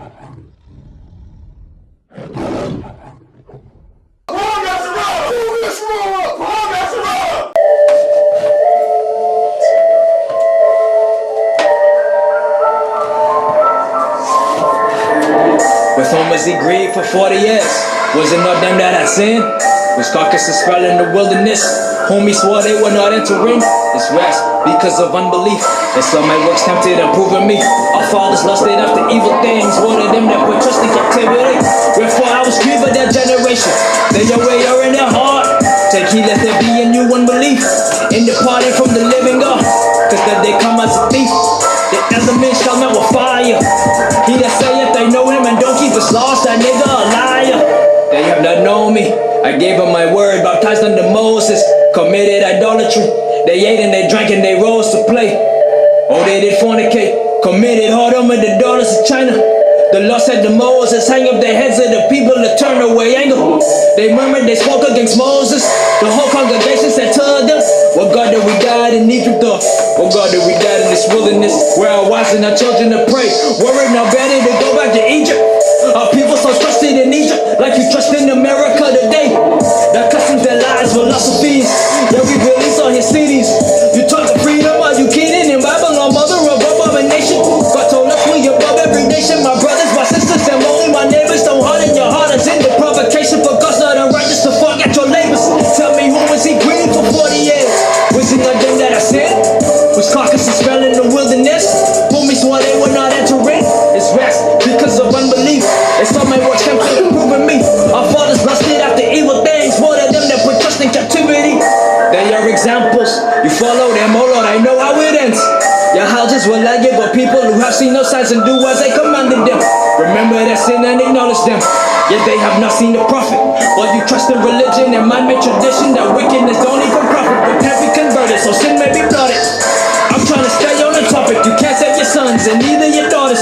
With whom was he grieved for 40 years? Was it not them that had sinned? Was carcasses fell in the wilderness? Whom he swore they were not entering his rest because of unbelief. They saw my works tempted and proven me. Our fathers lusted after evil things. One of them that put trust in captivity. Wherefore I was grieved for their generation. They your way are in their heart. Take heed lest there be in you unbelief. In departing from the living God. Cause that they come as a thief. The elements shall melt with fire. He that saith they know him and don't keep his laws, that nigga a liar. They have not known me. I gave them my word, baptized under Moses. Committed idolatry. They ate and they drank and they rose to play. Oh, they did fornicate. Committed whoredom with the daughters of China. The Lord said to Moses, hang up the heads of the people to turn away anger. They murmured, they spoke against Moses. The whole congregation said to them, what God did we die in Egypt of? What God did we die in this wilderness? Where our wives and our children to pray. Were it now better to go back to Egypt? Our people so trusted in Egypt, like you trust in America today. Their customs, their lies, philosophies. Yeah, we release all his cities. You talk of freedom, are you kidding? In Babylon, mother of abomination. God told us we above every nation. My brothers, my sisters, and only my neighbors. Don't harden your heart as in the provocation. For God's not unrighteous to forget your labors. Tell me who was he grieved for 40 years? Was it not them that I sinned? Was carcasses fell in the wilderness? Whom he swore they were not entering his rest because of unbelief. They saw my works tempted and proven me. Our fathers lusted after evil things. More than them that put trust in captivity. They are examples. You follow them, oh Lord, I know how it ends. Your houses will I give a people who have seen no signs and do as I commanded them. Remember their sin and acknowledge them. Yet they have not seen the prophet. While you trust in religion and man-made tradition, that wickedness don't even profit. Repent, be converted, so sin may be blotted. I'm trying to stay on the topic. You can't save your sons and neither your daughters.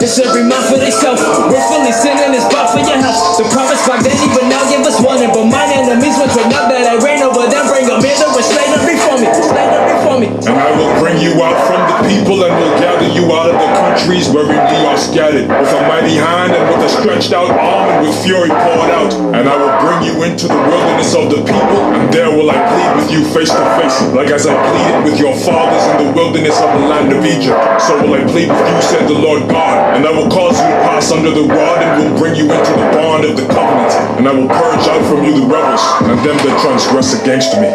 It's every man for themselves. Willfully sinning is bad for your house. The prophets back then even now give us warning. But mine enemies which were not that I reign over them. Bring them hither and slay them before me. Slay them before me. And I will bring you out from the people and will gather you out of the countries wherein ye are scattered. With a mighty hand and with a stretched out arm and with fury poured out. And I will bring you into the wilderness of the people. And there will I plead with you face to face. Like as I pleaded with your fathers in the wilderness of the land of Egypt. So will I plead with you, said the Lord God. And I will cause you to pass under the rod and will bring you into the bond of the covenant. And I will purge out from you the rebels and them that transgress against me.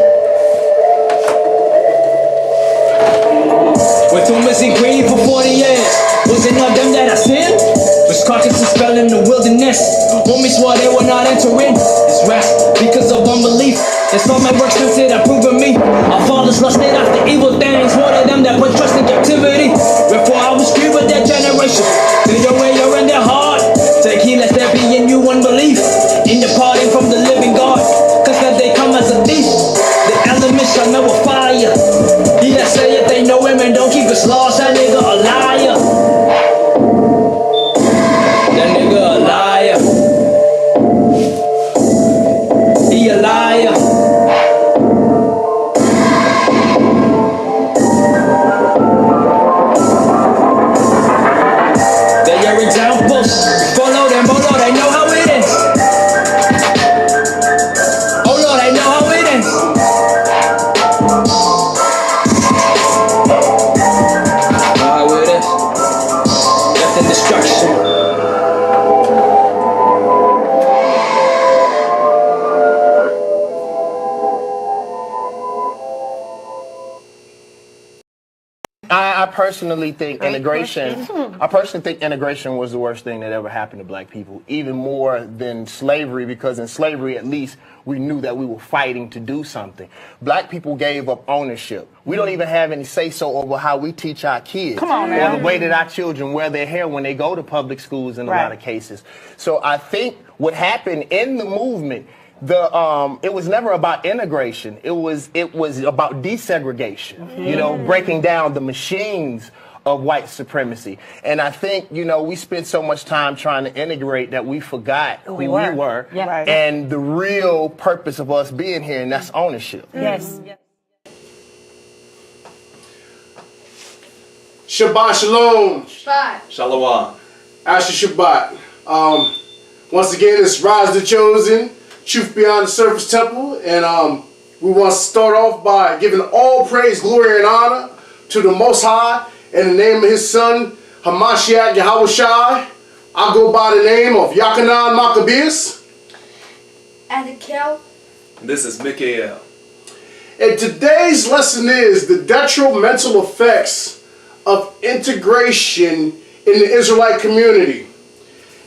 With whom was he grieved for 40 years? Was it not them that I sinned? Was carcasses fell in the wilderness? Whom he swore they were not entering his rest because of unbelief. They saw my works tempted and proven me. Our fathers lusted after evil things. One of them that put trust in captivity. Wherefore I was grieved with their generation. They your way are in their heart. Take heed lest there be in you unbelief. In departing from the living God. Cause that they come as a thief. The elements shall melt with fire. He that saith they know him and don't keep his laws, that nigga a liar. That nigga a liar. He a liar. They are examples. Follow them, oh Lord, I know how it ends. Oh Lord, I know how it ends. How it is. Death and destruction. I personally think integration. I personally think integration was the worst thing that ever happened to black people, even more than slavery, because in slavery, at least, we knew that we were fighting to do something. Black people gave up ownership. We don't even have any say-so over how we teach our kids. Come on now. Or the way that our children wear their hair when they go to public schools in a lot of cases. So I think what happened in the movement, it was never about integration. It was about desegregation. You know, breaking down the machines of white supremacy. And I think, you know, we spent so much time trying to integrate that we forgot who we were and the real purpose of us being here, and that's ownership. Yes. Shabbat shalom. Shabbat. Shalom. Asher Shabbat. Once again, it's Rise the Chosen, Truth Beyond the Surface Temple, and we want to start off by giving all praise, glory, and honor to the Most High in the name of His Son, Hamashiach Yahushai. I go by the name of Yakanan Maccabeus. And Kel. This is Mikael. And today's lesson is the detrimental effects of integration in the Israelite community.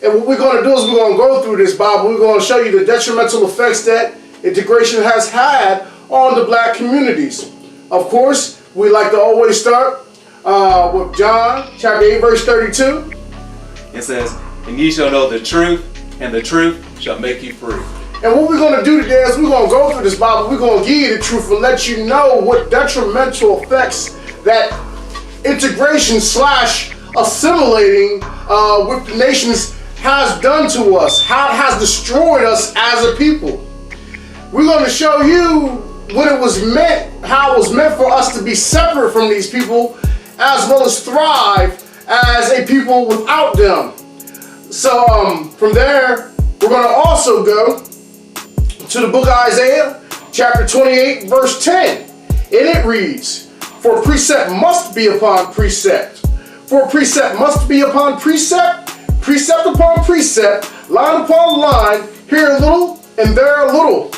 And what we're going to do is we're going to go through this Bible. We're going to show you the detrimental effects that integration has had on the black communities. Of course, we like to always start with John chapter 8 verse 32. It says, "And ye shall know the truth, and the truth shall make you free." And what we're going to do today is we're going to go through this Bible. We're going to give you the truth and let you know what detrimental effects that integration / assimilating with the nations has done to us, how it has destroyed us as a people. We're going to show you what it was meant, how it was meant for us to be separate from these people, as well as thrive as a people without them. So from there, we're going to also go to the book of Isaiah, chapter 28, verse 10. And it reads, "For precept must be upon precept. For precept must be upon precept, precept upon precept, line upon line, here a little and there a little."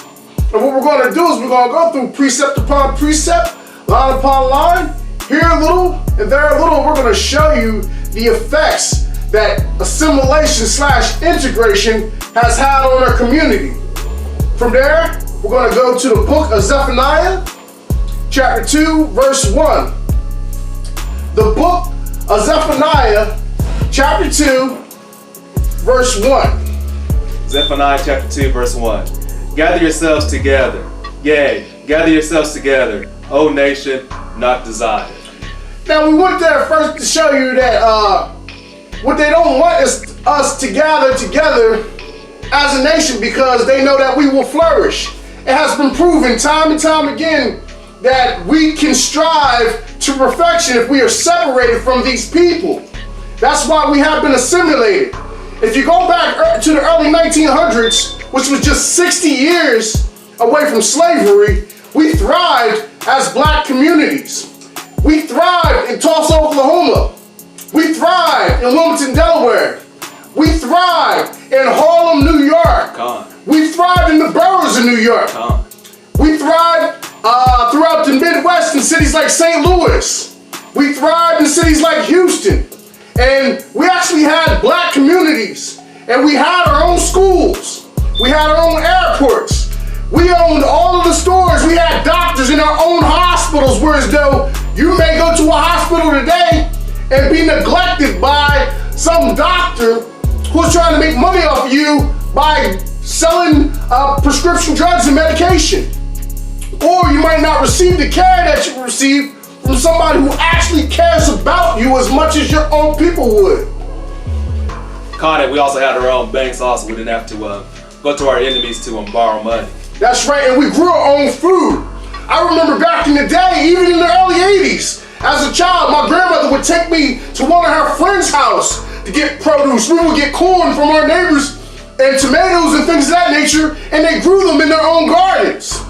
And what we're going to do is we're going to go through precept upon precept, line upon line, here a little and there a little. We're going to show you the effects that assimilation / integration has had on our community. From there, we're going to go to the book of Zephaniah, chapter 2, verse 1. The book of Zephaniah, chapter 2, verse 1. Zephaniah chapter 2, verse 1. "Gather yourselves together, yea, gather yourselves together, O nation not desired." Now we went there first to show you that what they don't want is us to gather together as a nation because they know that we will flourish. It has been proven time and time again that we can strive to perfection if we are separated from these people. That's why we have been assimilated. If you go back to the early 1900s, which was just 60 years away from slavery, we thrived as black communities. We thrived in Tulsa, Oklahoma. We thrived in Wilmington, Delaware. We thrived in Harlem, New York. We thrived in the boroughs of New York. We thrived throughout the Midwest in cities like St. Louis. We thrived in cities like Houston. And we actually had black communities. And we had our own schools. We had our own airports. We owned all of the stores. We had doctors in our own hospitals, whereas though you may go to a hospital today and be neglected by some doctor who's trying to make money off of you by selling prescription drugs and medication. Or you might not receive the care that you receive from somebody who actually cares about you as much as your own people would. We also had our own banks also. We didn't have to go to our enemies to borrow money. That's right, and we grew our own food. I remember back in the day, even in the early 80s, as a child, my grandmother would take me to one of her friend's house to get produce. We would get corn from our neighbors and tomatoes and things of that nature, and they grew them in their own gardens.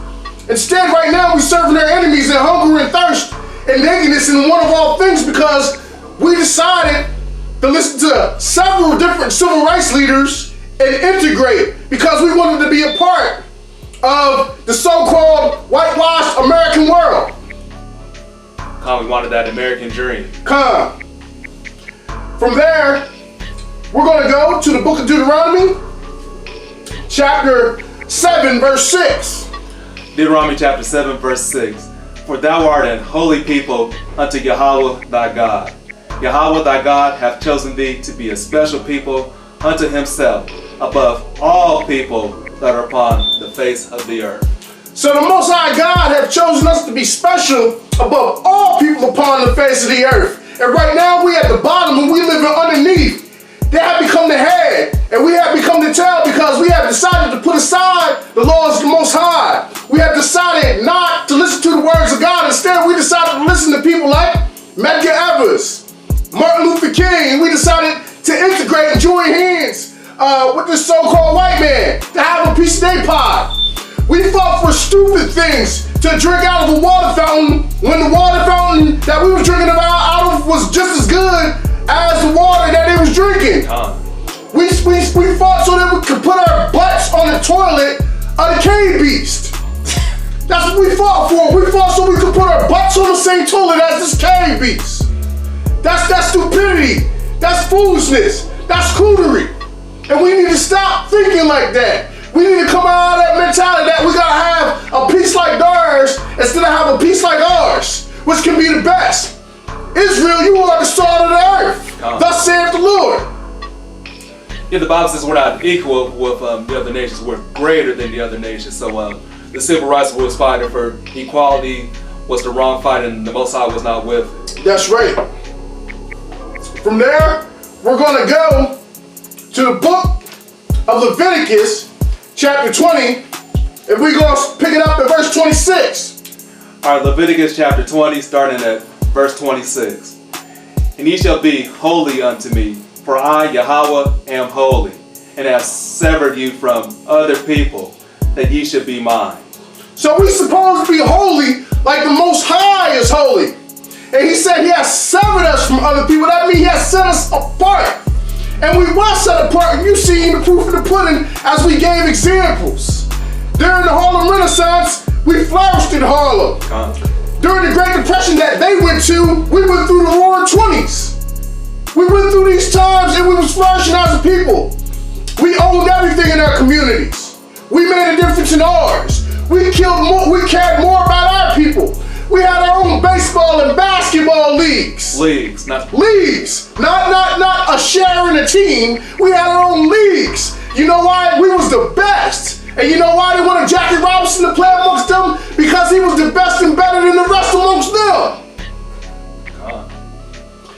Instead, right now, we're serving our enemies in hunger and thirst and nakedness in one of all things because we decided to listen to several different civil rights leaders and integrate because we wanted to be a part of the so-called whitewashed American world. We wanted that American dream. From there, we're going to go to the book of Deuteronomy, chapter 7, verse 6. Deuteronomy chapter 7, verse 6. "For thou art an holy people unto Yahweh thy God. Yahweh thy God hath chosen thee to be a special people unto himself above all people that are upon the face of the earth." So the Most High God have chosen us to be special above all people upon the face of the earth. And right now we at the bottom and we living underneath. They have become the head and we have become the tail because we have decided to put aside the laws of the Most High. We have decided not to listen to the words of God. Instead, we decided to listen to people like Medgar Evers, Martin Luther King, and we decided to integrate and join hands with this so-called white man to have a piece of their pie. We fought for stupid things to drink out of a water fountain when the water fountain that we were drinking out of was just as good as the water that they was drinking. We fought so that we could put our butts on the toilet of the cave beast. That's what we fought for. We fought so we could put our butts on the same toilet as this cave beast. That's stupidity. That's foolishness. That's coonery. And we need to stop thinking like that. We need to come out of that mentality that we gotta have a piece like theirs instead of have a piece like ours, which can be the best. Israel, you are the salt of the earth. Thus saith the Lord. Yeah, the Bible says we're not equal with the other nations. We're greater than the other nations. So the civil rights was fighting for equality was the wrong fight, and the Most High was not with it. That's right. From there, we're gonna go to the book of Leviticus, chapter 20, and we're going to pick it up at verse 26. All right, Leviticus chapter 20, starting at verse 26. And ye shall be holy unto me, for I, Yahweh, am holy, and have severed you from other people, that ye should be mine. So we're supposed to be holy like the Most High is holy. And he said he has severed us from other people. That means he has set us apart. And we were set apart, and you seen the proof of the pudding as we gave examples. During the Harlem Renaissance, we flourished in Harlem. During the Great Depression that they went to, we went through the Roaring 20s. We went through these times and we was flourishing as a people. We owned everything in our communities. We made a difference in ours. We cared more about our people. We had our own baseball and basketball leagues. Leagues, not leagues. Not a share in a team. We had our own leagues. You know why? We was the best. And you know why they wanted Jackie Robinson to play amongst them? Because he was the best and better than the rest amongst them.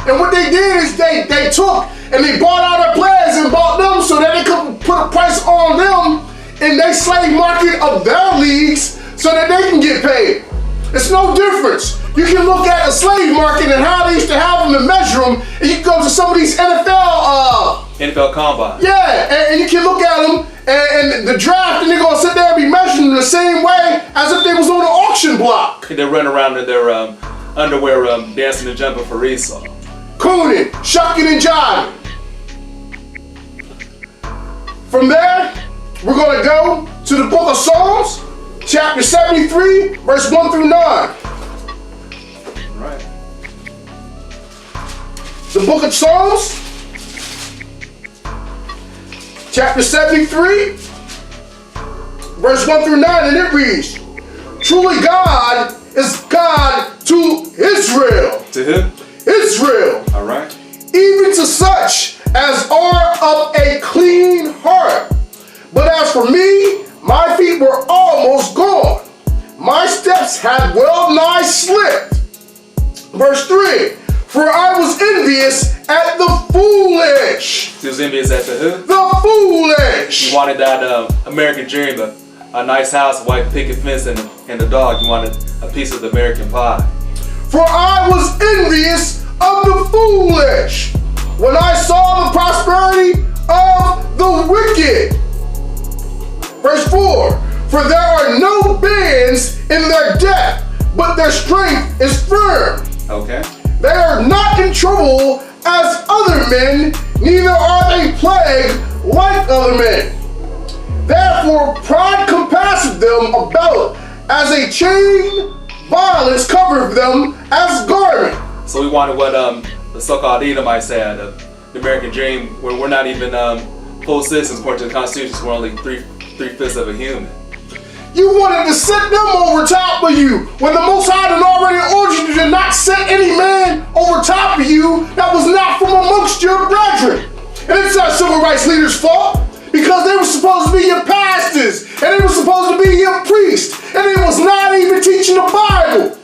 And what they did is they took and they bought out our players and bought them so that they could put a price on them in their slave market of their leagues so that they can get paid. It's no difference. You can look at a slave market and how they used to have them and measure them, and you can go to some of these NFL combine. Yeah, and you can look at them and the draft, and they're gonna sit there and be measuring them the same way as if they was on an auction block. And they run around in their underwear, dancing and jumping for Esau. Cooning, shucking and jiving. From there, we're gonna go to the book of Psalms, chapter 73, verse 1 through 9. Right. The book of Psalms, chapter 73, verse 1 through 9, and it reads, truly God is God to Israel. To who? Israel. All right. Even to such as are of a clean heart. But as for me, my feet were almost gone. My steps had well nigh slipped. Verse 3. For I was envious at the foolish. He was envious at the who? The foolish. You wanted that American dream, a nice house, a white picket fence, and a dog. You wanted a piece of the American pie. For I was envious of the foolish when I saw the prosperity of the wicked. Verse 4. For there are no bands in their death, but their strength is firm. Okay. They are not in trouble as other men, neither are they plagued like other men. Therefore pride compasseth them about as a chain, violence covereth them as garment. So we wanted what the so-called Edomites had, the American dream, where we're not even full citizens according to the Constitution, so we're only three-fifths of a human. You wanted to set them over top of you when the Most High had already ordered you to not set any man over top of you that was not from amongst your brethren. And it's not civil rights leaders' fault because they were supposed to be your pastors and they were supposed to be your priests and they was not even teaching the Bible.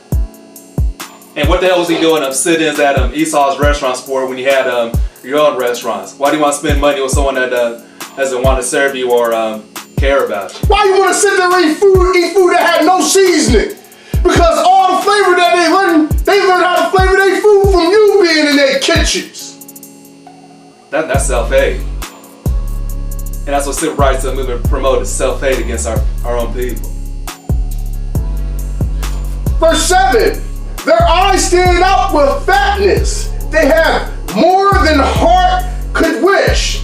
And what the hell was he doing sit-ins at Esau's restaurants for when you had your own restaurants? Why do you want to spend money with someone that doesn't want to serve you or care about you? Why you want to sit there and eat food that had no seasoning? Because all the flavor that they learned how to flavor their food from you being in their kitchens. That's self-hate. And that's what civil rights movement promoted, self-hate against our own people. Verse 7, their eyes stand out with fatness. They have more than heart could wish.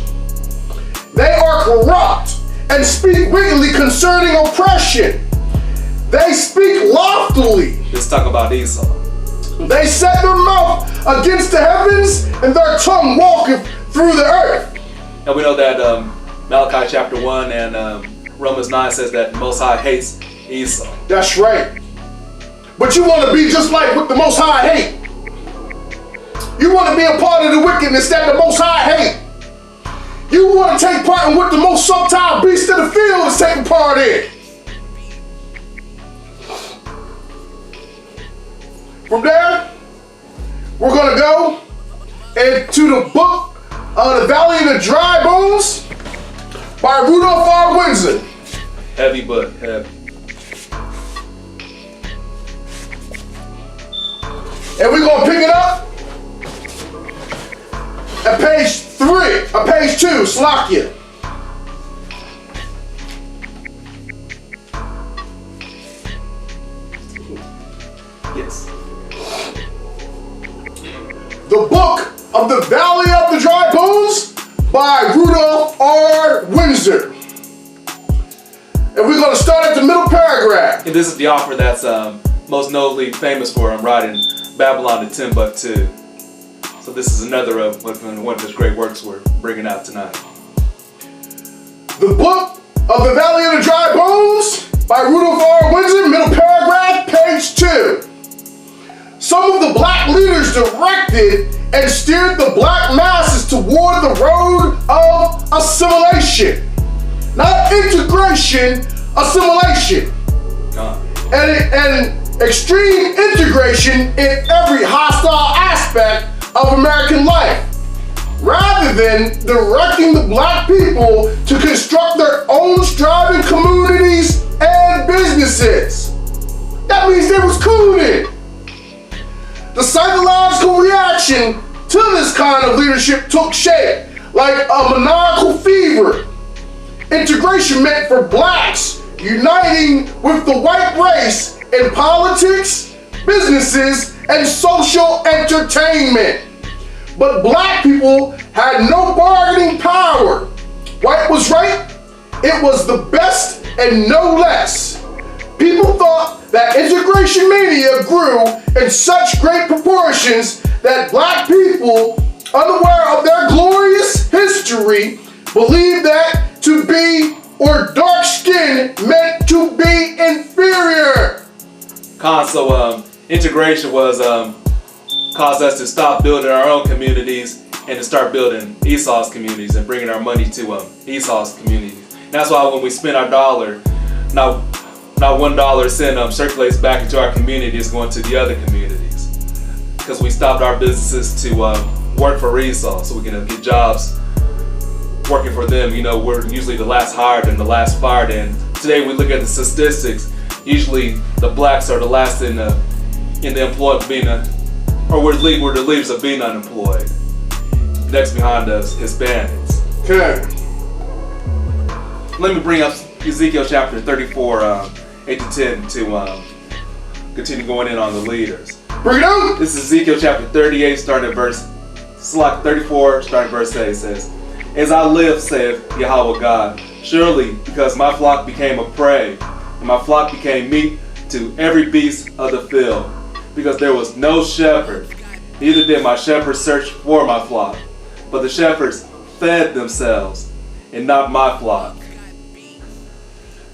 They are corrupt and speak wickedly concerning oppression. They speak loftily. Let's talk about Esau. They set their mouth against the heavens and their tongue walketh through the earth. And we know that Malachi chapter 1 and Romans 9 says that the Most High hates Esau. That's right. But you want to be just like what the Most High hate. You want to be a part of the wickedness that the Most High hate. You want to take part in what the most subtle beast of the field is taking part in. From there, we're going to go into the book of the Valley of the Dry Bones by Rudolph R. Windsor. Heavy but heavy. And we're going to pick it up at page 2, Slakia. Yes. The book of the Valley of the Dry Bones by Rudolph R. Windsor. And we're going to start at the middle paragraph. And this is the author that's most notably famous for writing Babylon to Timbuktu. So this is another of one of his great works we're bringing out tonight. The book of the Valley of the Dry Bones by Rudolph R. Windsor, middle paragraph, page 2. Some of the black leaders directed and steered the black masses toward the road of assimilation. Not integration, assimilation. And extreme integration in every hostile aspect of American life, rather than directing the black people to construct their own striving communities and businesses. That means they was cooning. The psychological reaction to this kind of leadership took shape like a maniacal fever. Integration meant for blacks uniting with the white race in politics, businesses, and social entertainment. But black people had no bargaining power. White was right, it was the best and no less. People thought that integration mania grew in such great proportions that black people, unaware of their glorious history, believed that to be or dark skin meant to be inferior. So integration was caused us to stop building our own communities and to start building Esau's communities and bringing our money to Esau's communities. And that's why when we spend our dollar, not $1 cent circulates back into our community, it's going to the other communities. Because we stopped our businesses to work for Esau, so we can get jobs working for them. You know, we're usually the last hired and the last fired. And today we look at the statistics. Usually the blacks are the last in the employment being we're the leaders of being unemployed. Next behind us, Hispanics. Okay. Let me bring up Ezekiel chapter 34, 8 to 10 to continue going in on the leaders. Bring it on. This is Ezekiel chapter 38, starting at verse 34, starting at verse 8. It says, "As I live, saith Yahweh God, surely because my flock became a prey, and my flock became meat to every beast of the field, because there was no shepherd, neither did my shepherds search for my flock, but the shepherds fed themselves, and not my flock."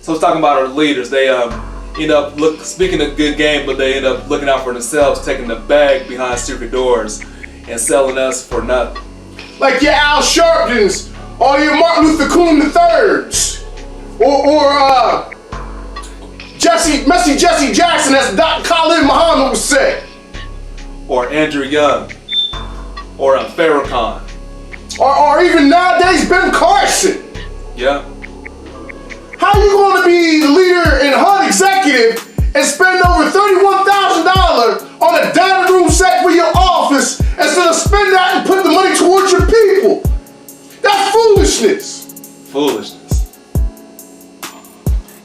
So it's talking about our leaders. They end up speaking a good game, but they end up looking out for themselves, taking the bag behind secret doors, and selling us for nothing. Like your Al Sharptons or your Martin Luther King III's, or Jesse Jackson, as Dr. Khalid Muhammad would say, or Andrew Young, or Farrakhan, or even nowadays Ben Carson. Yeah. How you going to be the leader and HUD executive and spend over $31,000 on a dining room set for your office instead of spend that and put the money towards your people? foolishness. Foolishness.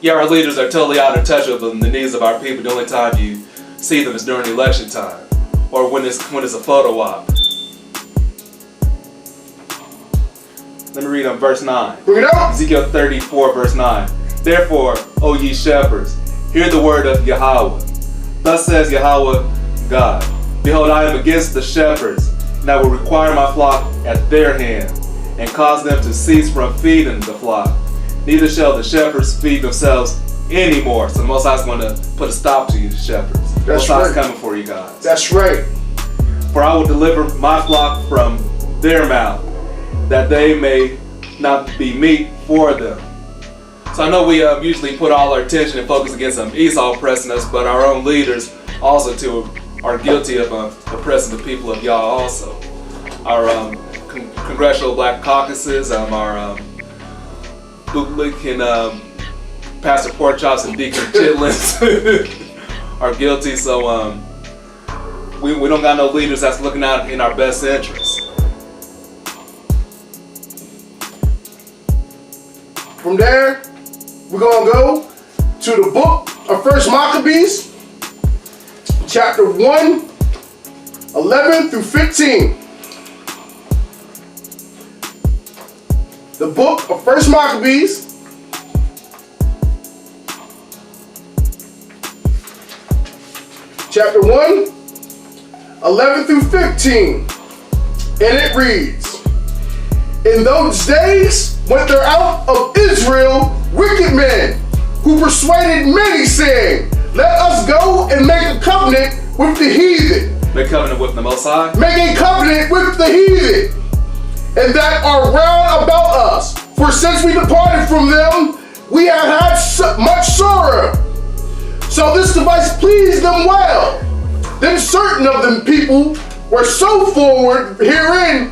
Yeah, our leaders are totally out of touch with the needs of our people. The only time you see them is during election time, or when it's a photo op. Let me read on verse 9. Bring it up. Ezekiel 34, verse 9. Therefore, O ye shepherds, hear the word of Yahweh. Thus says Yahweh God, behold, I am against the shepherds, and I will require my flock at their hand, and cause them to cease from feeding the flock. Neither shall the shepherds feed themselves anymore. So the Most High is going to put a stop to you shepherds. The Most High is coming for you guys. That's right. For I will deliver my flock from their mouth, that they may not be meat for them. So I know we usually put all our attention and focus against Esau oppressing us, but our own leaders also too are guilty of oppressing the people of Yah also. Our Congressional Black Caucuses, our bootlick and Pastor Porkchops and Deacon Chitlins are guilty. So we don't got no leaders that's looking out in our best interests. From there, we're going to go to the book of 1 Maccabees, chapter 1, 11 through 15. The book of 1 Maccabees, chapter 1, 11 through 15. And it reads, in those days went there out of Israel wicked men, who persuaded many, saying, let us go and make a covenant with the heathen. Make a covenant with the Most High? Make a covenant with the heathen, and that are round about us. For since we departed from them, we have had much sorrow. So this device pleased them well. Then certain of them people were so forward herein,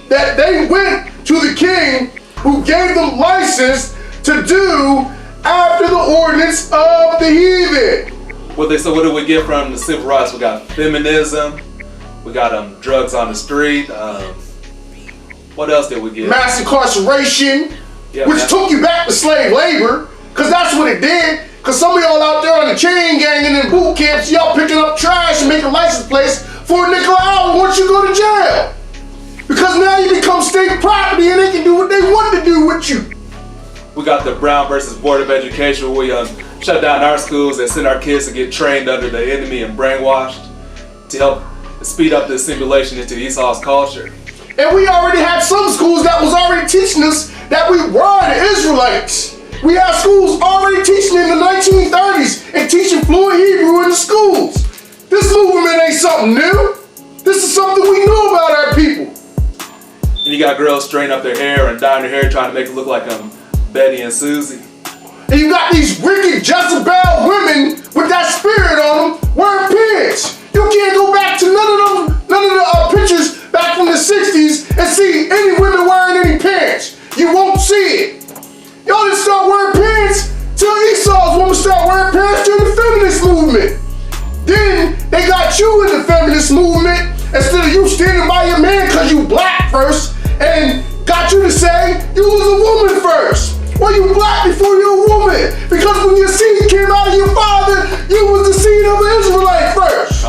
that they went to the king, who gave them license to do after the ordinance of the heathen. So what do we get from the civil rights? We got feminism, we got drugs on the street. What else did we get? Mass incarceration, which took you back to slave labor, because that's what it did. Because some of y'all out there on the chain gang and in boot camps, y'all picking up trash and making license plates for a nickel an hour once you go to jail. Because now you become state property and they can do what they want to do with you. We got the Brown versus Board of Education, where we shut down our schools and send our kids to get trained under the enemy and brainwashed to help speed up the assimilation into Esau's culture. And we already had some schools that was already teaching us that we were the Israelites. We had schools already teaching in the 1930s and teaching fluent Hebrew in the schools. This movement ain't something new. This is something we knew about our people. And you got girls straightening up their hair and dyeing their hair, trying to make it look like Betty and Susie. And you got these wicked Jezebel women with that spirit on them wearing pants. You can't go back to none of the pictures back from the 60s and see any women wearing any pants. You won't see it. Y'all didn't start wearing pants till Esau's women start wearing pants during the feminist movement. Then they got you in the feminist movement instead of you standing by your man because you black first, and got you to say you was a woman first. Well, you black before you're a woman, because when your seed came out of your father, you was the seed of an Israelite first.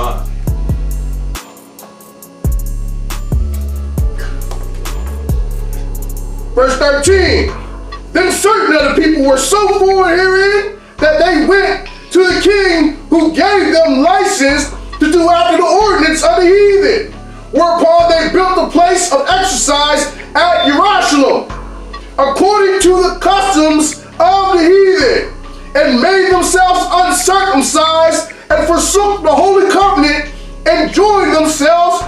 Verse 13. Then certain of the people were so forward herein, that they went to the king, who gave them license to do after the ordinance of the heathen. Whereupon they built a place of exercise at Jerusalem, according to the customs of the heathen, and made themselves uncircumcised, and forsook the holy covenant, and joined themselves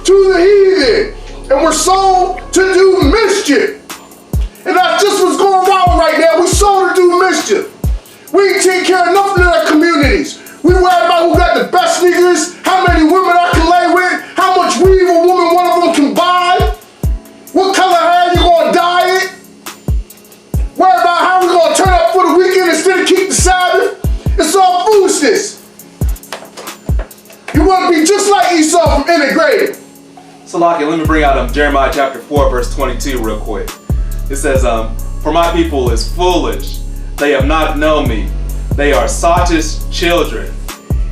to the heathen, and were sold to do mischief. And that's just what's going on right now. We sold to do mischief. We ain't take care of nothing in our communities. We worry about who got the best sneakers, how many women I can lay with, how much weave a woman, one of them can buy, what color hair you gonna dye it. Worry about how we gonna turn up for the weekend instead of keep the Sabbath. It's all foolishness. You wanna be just like Esau from Integrated. So Lockie, let me bring out Jeremiah chapter 4 verse 22 real quick. It says, for my people is foolish. They have not known me. They are sottish children.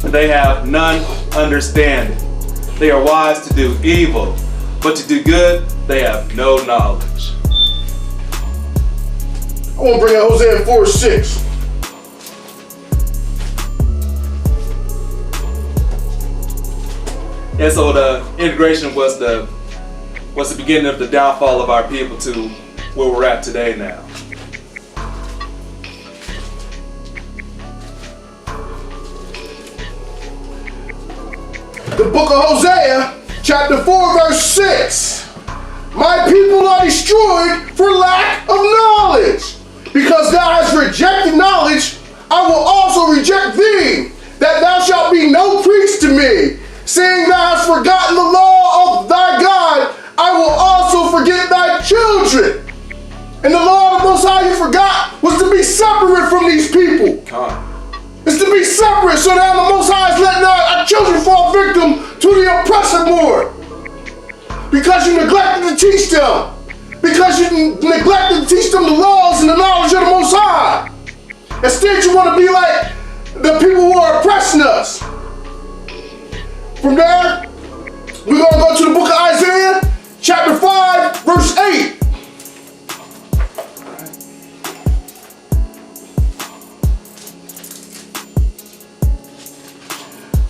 And they have none understanding. They are wise to do evil, but to do good, they have no knowledge. I want to bring out Hosea 4:6. And so the integration was the beginning of the downfall of our people to where we're at today now. The book of Hosea, chapter 4, verse 6. My people are destroyed for lack of knowledge. Because thou hast rejected knowledge, I will also reject thee, that thou shalt be no priest to me. Seeing thou hast forgotten the law of thy God, I will also forget thy children. And the law of the Most High you forgot was to be separate from these people. It's to be separate, so that the Most High is letting our children fall victim to the oppressor more. Because you neglected to teach them. Because you neglected to teach them the laws and the knowledge of the Most High. Instead, you want to be like the people who are oppressing us. From there, we're going to go to the book of Isaiah, chapter 5, verse 8.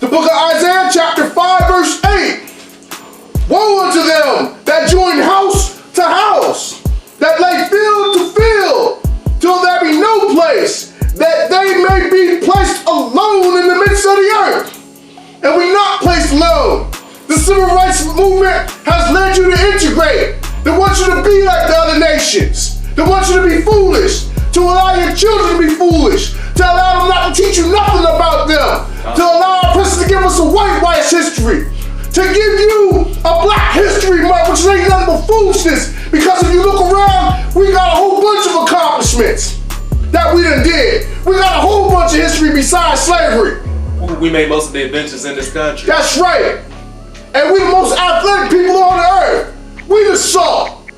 The book of Isaiah, chapter 5, verse 8. Woe unto them that join house to house, that lay field to field, till there be no place, that they may be placed alone in the midst of the earth. And we not placed alone. The civil rights movement has led you to integrate. They want you to be like the other nations. They want you to be foolish, to allow your children to be foolish, to allow them not to teach you nothing about them, to allow our president to give us a white history, to give you a black history month, which ain't nothing but foolishness. Because if you look around, we got a whole bunch of accomplishments that we done did. We got a whole bunch of history besides slavery. We made most of the inventions in this country. That's right. And we the most athletic people on the earth. We the salt.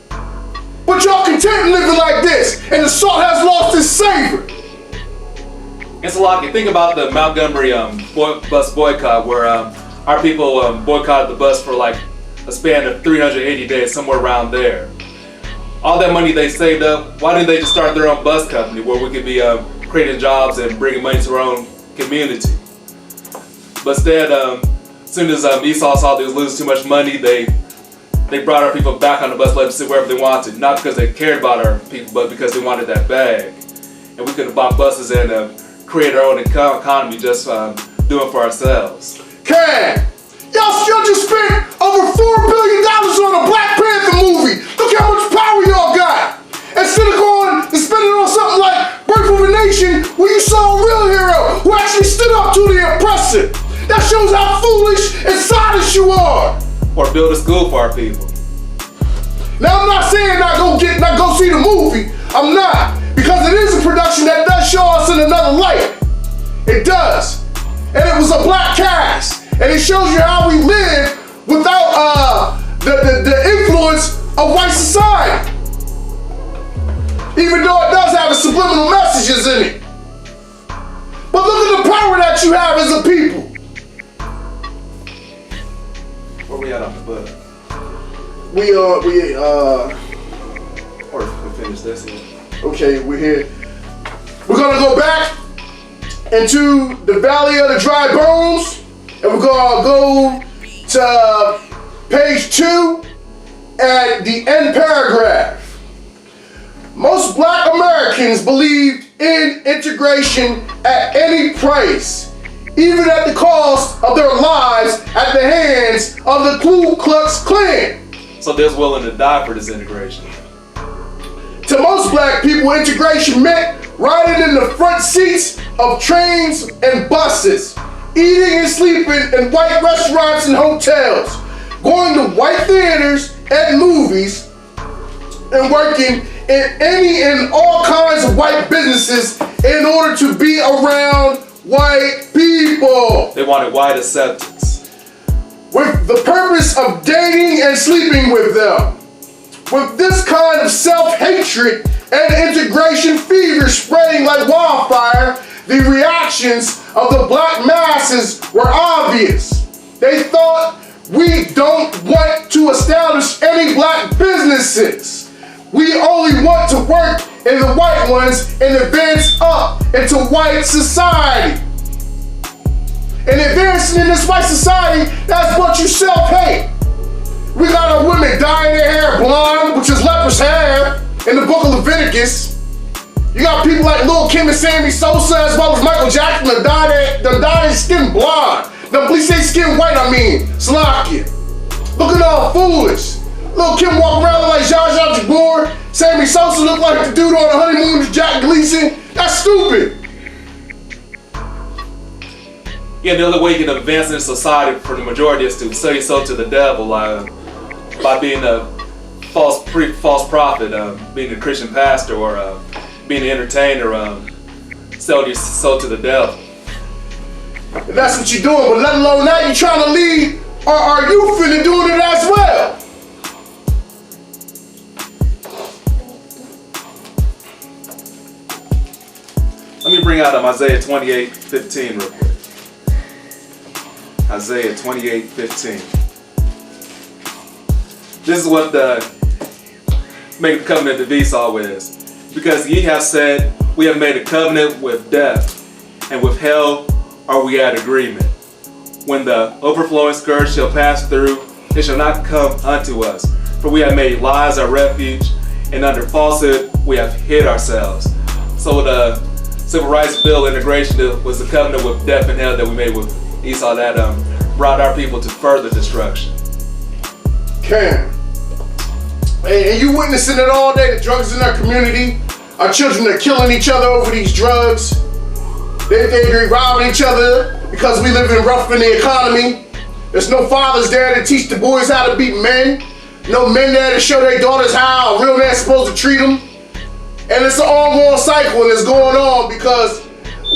But y'all content living like this, and the salt has lost its savor. It's a lot. You think about the Montgomery bus boycott, where our people boycotted the bus for like a span of 380 days, somewhere around there. All that money they saved up, why didn't they just start their own bus company where we could be creating jobs and bringing money to our own community? But instead, as soon as Esau saw they was losing too much money, they brought our people back on the bus, let them sit wherever they wanted. Not because they cared about our people, but because they wanted that bag. And we could have bought buses and created our own economy just doing for ourselves. Can y'all just spent over $4 billion on a Black Panther movie? Look how much power y'all got. Instead of going and spending it on something like Birth of a Nation, where you saw a real hero who actually stood up to the oppressor. That shows how foolish and sottish you are. Or build a school for our people. Now I'm not saying not go see the movie. I'm not, because it is a production that does show us in another light. It does, and it was a black cast, and it shows you how we live without the influence of white society. Even though it does have the subliminal messages in it. But look at the power that you have as a people. Where we at on the book? Or we finish this here. Okay, we're here. We're gonna go back into the Valley of the Dry Bones, and we're gonna go to page 2 at the end paragraph. Most black Americans believed in integration at any price, even at the cost of their lives at the hands of the Ku Klux Klan. So they're willing to die for this integration. To most black people, integration meant riding in the front seats of trains and buses, eating and sleeping in white restaurants and hotels, going to white theaters and movies, and working in any and all kinds of white businesses in order to be around white people. They wanted white acceptance. With the purpose of dating and sleeping with them. With this kind of self-hatred and integration fever spreading like wildfire, the reactions of the black masses were obvious. They thought, we don't want to establish any black businesses. We only want to work in the white ones and advance up into white society. And advancing in this white society, that's what you self-hate. We got our women dyeing their hair blonde, which is leprous hair, in the book of Leviticus. You got people like Lil' Kim and Sammy Sosa, as well as Michael Jackson, that dye their skin blonde. No, please say skin white, Slovakia. Looking all foolish. Lil' Kim walk around like Zsa Zsa Gabor. Sammy Sosa look like the dude on the honeymoon with Jack Gleason. That's stupid. Yeah, the only way you can advance in society for the majority is to sell yourself to the devil by being a false prophet, being a Christian pastor, or being an entertainer, selling yourself to the devil. If that's what you're doing, but let alone now you're trying to lead our youth into doing it as well. Let me bring out Isaiah 28:15 real quick. Isaiah 28:15. This is what the make the covenant of Esau is. Because ye have said, we have made a covenant with death, and with hell are we at agreement. When the overflowing scourge shall pass through, it shall not come unto us. For we have made lies our refuge, and under falsehood we have hid ourselves. So the Civil Rights Bill integration was the covenant with death and hell that we made with Esau that brought our people to further destruction. Cam, and you witnessing it all day, the drugs in our community. Our children are killing each other over these drugs. They're robbing each other because we live in rough in the economy. There's no fathers there to teach the boys how to be men. No men there to show their daughters how a real man's supposed to treat them. And it's an ongoing cycle and it's going on because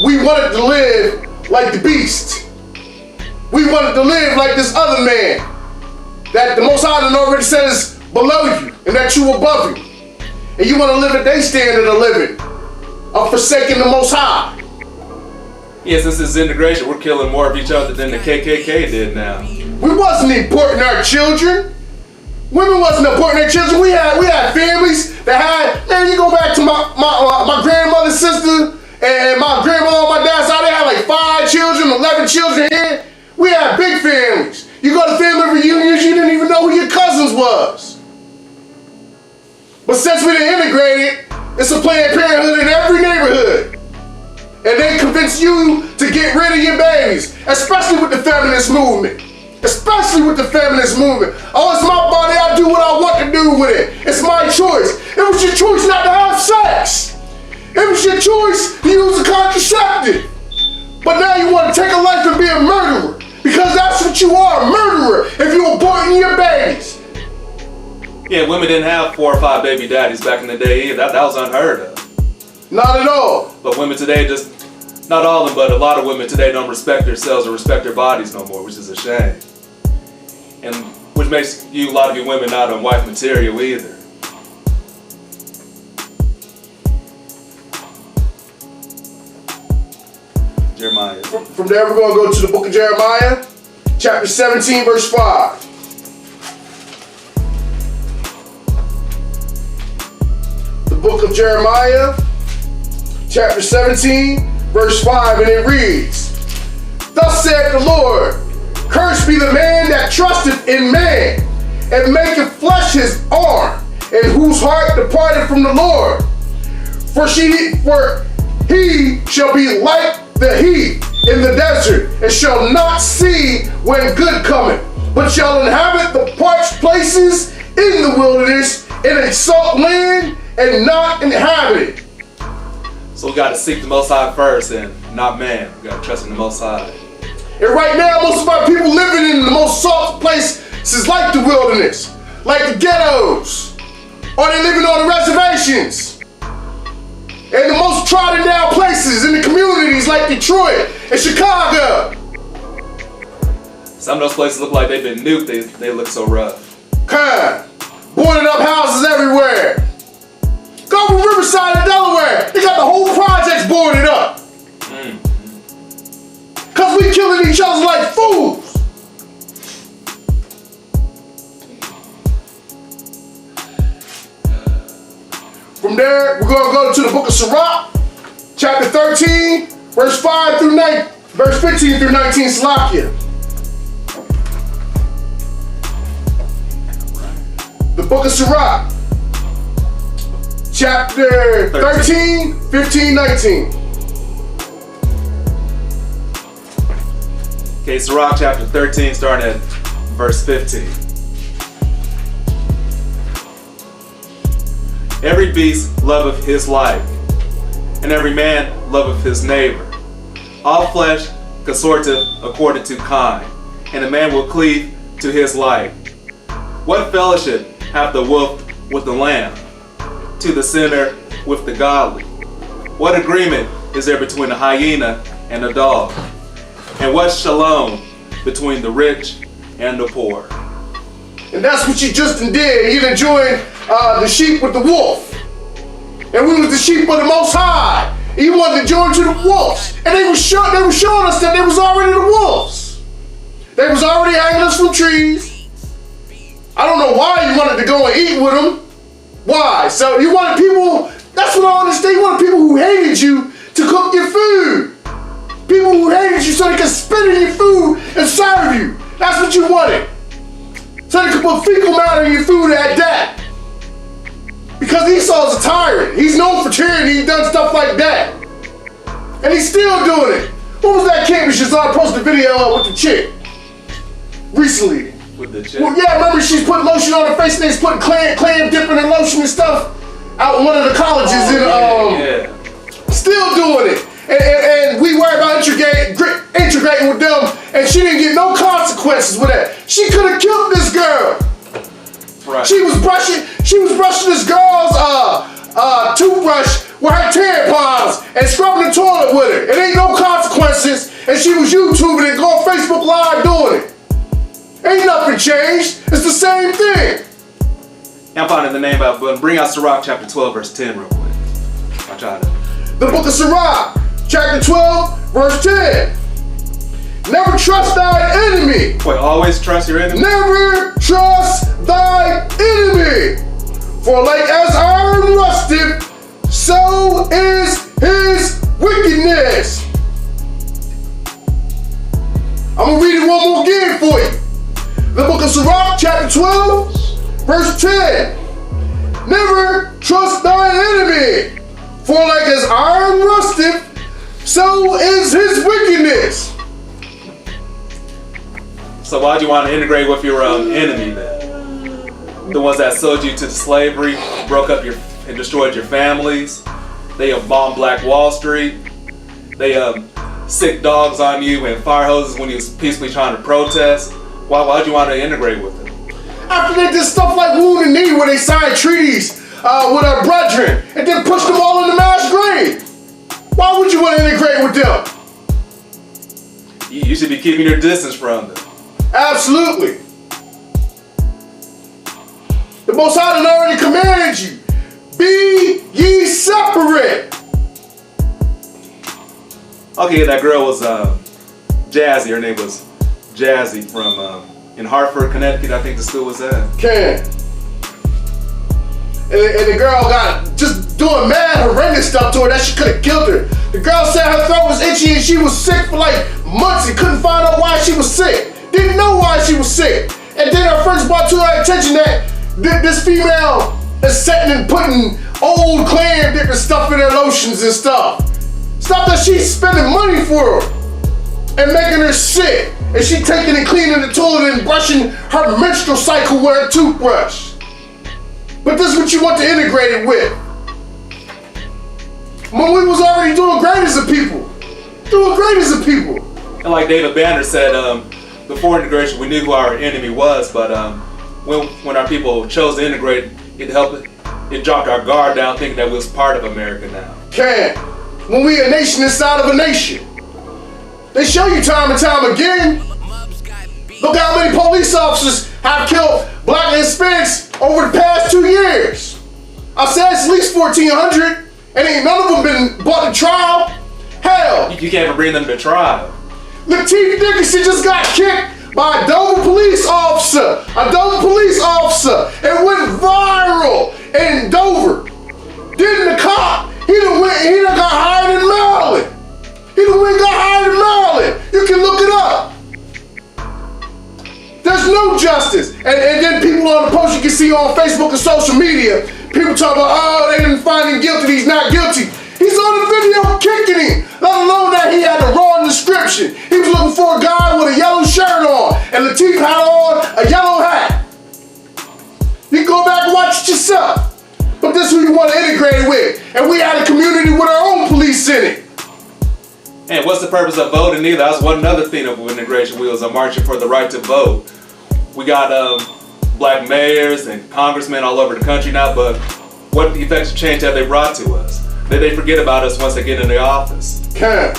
we wanted to live like the beast. We wanted to live like this other man that the Most High already said is below you and that you above you. And you want to live at their standard of living, of forsaking the Most High. Yeah, since this integration, we're killing more of each other than the KKK did now. We wasn't importing our children. Women wasn't importing their children. We had families that had, man, you go back to my grandmother's sister and my grandmother on my dad's side, they had like 5 children, 11 children here. We had big families. You go to family reunions, you didn't even know who your cousins was. But since we done integrated, it's a Planned Parenthood in every neighborhood. And they convince you to get rid of your babies, especially with the feminist movement. Especially with the feminist movement. Oh, it's my body, I do what I want to do with it. It's my choice. It was your choice not to have sex. It was your choice to use a contraceptive. But now you want to take a life and be a murderer. Because that's what you are, a murderer, if you're aborting your babies. Yeah, women didn't have 4 or 5 baby daddies back in the day either. That was unheard of. Not at all. But women today just, not all of them, but a lot of women today don't respect themselves or respect their bodies no more, which is a shame. And which makes a lot of you women not on wife material either. Jeremiah. From there we're going to go to the book of Jeremiah, chapter 17, verse 5. The book of Jeremiah, chapter 17, verse 5, and it reads, Thus saith the Lord, Cursed be the man that trusteth in man, and maketh flesh his arm, and whose heart departed from the Lord. For he shall be like the heat in the desert, and shall not see when good cometh, but shall inhabit the parched places in the wilderness, in a salt land, and not inhabit it. So we got to seek the Most High first, and not man. We got to trust in the Most High. And right now, most of our people living in the most salt places like the wilderness, like the ghettos, or they living on the reservations, and the most trodden down places in the communities like Detroit and Chicago. Some of those places look like they've been nuked. They look so rough. Boarded up houses From there, we're going to go to the book of Sirach, chapter 13, verse 5 through 9, verse 15 through 19, Salakia. The book of Sirach, chapter 13, 15, 19. Okay, Sirach chapter 13, starting at verse 15. Every beast loveth his life, and every man loveth his neighbor. All flesh consorteth according to kind, and a man will cleave to his life. What fellowship hath the wolf with the lamb, to the sinner with the godly? What agreement is there between a hyena and a dog? And what shalom between the rich and the poor? And that's what you just did. You done joined the sheep with the wolf. And we was the sheep of the Most High. He wanted to join to the wolves. And they were showing us that they was already the wolves. They was already hanging us from trees. I don't know why you wanted to go and eat with them. Why? So you wanted people, that's what I understand, you wanted people who hated you to cook your food. People who hated you so they could spit in your food and serve you. That's what you wanted. So they could put fecal matter in your food at that. Because Esau's a tyrant. He's known for tyranny. He's done stuff like that. And he's still doing it. What was that kid Shazar posted a video of with the chick? Recently. With the chick? Well, yeah, remember she's putting lotion on her face and they's putting clam dipping and lotion and stuff out in one of the colleges Still doing it. And we worry about integrating with them, and she didn't get no consequences with that. She could have killed this girl. Right. She was brushing this girl's toothbrush with her tampons and scrubbing the toilet with her. It ain't no consequences, and she was YouTubing it, going Facebook Live doing it. Ain't nothing changed. It's the same thing. I'm finding the name out, but bring out Sirach chapter 12, verse 10 real quick. I'll try to. The book of Sirach, chapter 12, verse 10. Never trust thy enemy. Wait, always trust your enemy? Never trust thy enemy. For like as iron rusteth, so is his wickedness. I'm going to read it one more again for you. The book of Sirach, chapter 12, verse 10. Never trust thy enemy. For like as iron rusteth, so is his wickedness. So why'd you want to integrate with your enemy then? The ones that sold you to slavery, broke up and destroyed your families. They bombed Black Wall Street. They sick dogs on you and fire hoses when you was peacefully trying to protest. Why'd you want to integrate with them? After they did stuff like Wound and Knee, where they signed treaties with our brethren and then pushed them all in the mass grave. Why would you want to integrate with them? You should be keeping your distance from them. Absolutely. The Most High done already commanded you. Be ye separate. Okay, that girl was Jazzy. Her name was Jazzy from in Hartford, Connecticut. I think the school was at. Can. And the girl got just doing mad horrendous stuff to her that she could have killed her. The girl said her throat was itchy and she was sick for like months and couldn't find out why she was sick. Didn't know why she was sick. And then her friends brought to her attention that this female is setting and putting old clam dipping stuff in her lotions and stuff. Stuff that she's spending money for and making her sick. And she taking and cleaning the toilet and brushing her menstrual cycle with her toothbrush. But this is what you want to integrate it with. When we was already doing great as a people. Doing great as a people. And like David Banner said, before integration, we knew who our enemy was, but when our people chose to integrate, it dropped our guard down thinking that we was part of America now. When we a nation inside of a nation. They show you time and time again. Look how many police officers have killed Black and Hispanics over the past 2 years. I said it's at least 1,400, and ain't none of them been brought to trial. Hell. You can't even bring them to trial. Lateef Dickinson just got kicked by a Dover police officer. A Dover police officer. It went viral in Dover. Then done got hired in Maryland. He done went and got hired in Maryland. You can look it up. There's no justice. And then people on the post you can see on Facebook and social media, people talk about, oh, they didn't find him guilty, he's not guilty. He's on the video kicking him, let alone that he had the wrong description. He was looking for a guy with a yellow shirt on, and Latif had on a yellow hat. You can go back and watch it yourself. But this is who you want to integrate with. And we had a community with our own police in it. And what's the purpose of voting either? That's one another thing of integration wheels are marching for the right to vote. We got black mayors and congressmen all over the country now, but what effective change have they brought to us? Did they forget about us once they get in the office? Cam,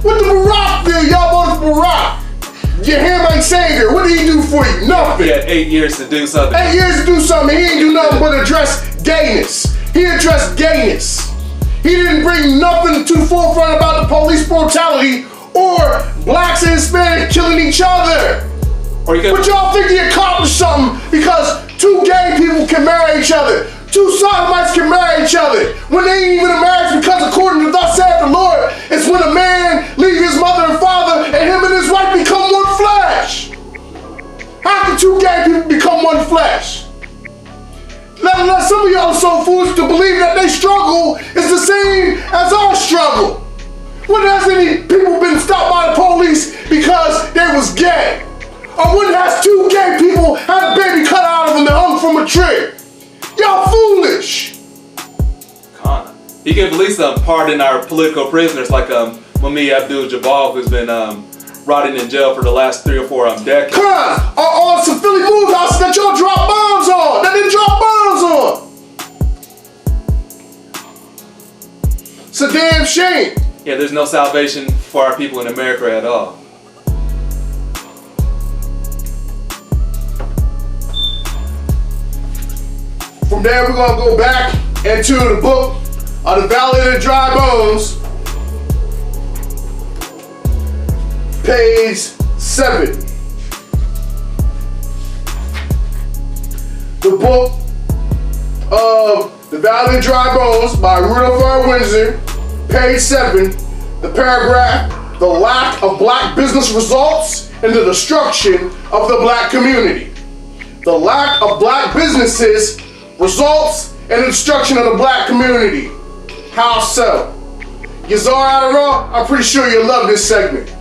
what the Barack bill? Y'all voted for Barack. Your hand ain't savior. What did he do for you? Nothing. He had 8 years to do something. 8 years to do something. He ain't do nothing but address gayness. He addressed gayness. He didn't bring nothing to the forefront about the police brutality or blacks and Hispanics killing each other. But y'all think he accomplished something because 2 gay people can marry each other. 2 sodomites can marry each other. When they ain't even a marriage, because according to thus saith the Lord, it's when a man leave his mother and father and him and his wife become one flesh. How can 2 gay people become one flesh? Let some of y'all are so foolish to believe that their struggle is the same as our struggle. When has any people been stopped by the police because they was gay? Or when has 2 gay people had a baby cut out of them and hung from a tree? Y'all foolish. Con. You can at least pardon our political prisoners like Mubz Abdul-Jabbar, who's been rotting in jail for the last 3 or 4 decades. Con, on some Philly Mubz houses that y'all drop bombs on, that they drop bombs on. It's a damn shame. Yeah, there's no salvation for our people in America at all. From there, we're gonna go back into the book of the Valley of the Dry Bones, page 7. The book of the Valley of the Dry Bones by Rudolph R. Windsor, page 7, the paragraph, the lack of black business results and the destruction of the black community. The lack of black businesses results in the destruction of the black community. How so? Yazar Adderall, I'm pretty sure you'll love this segment.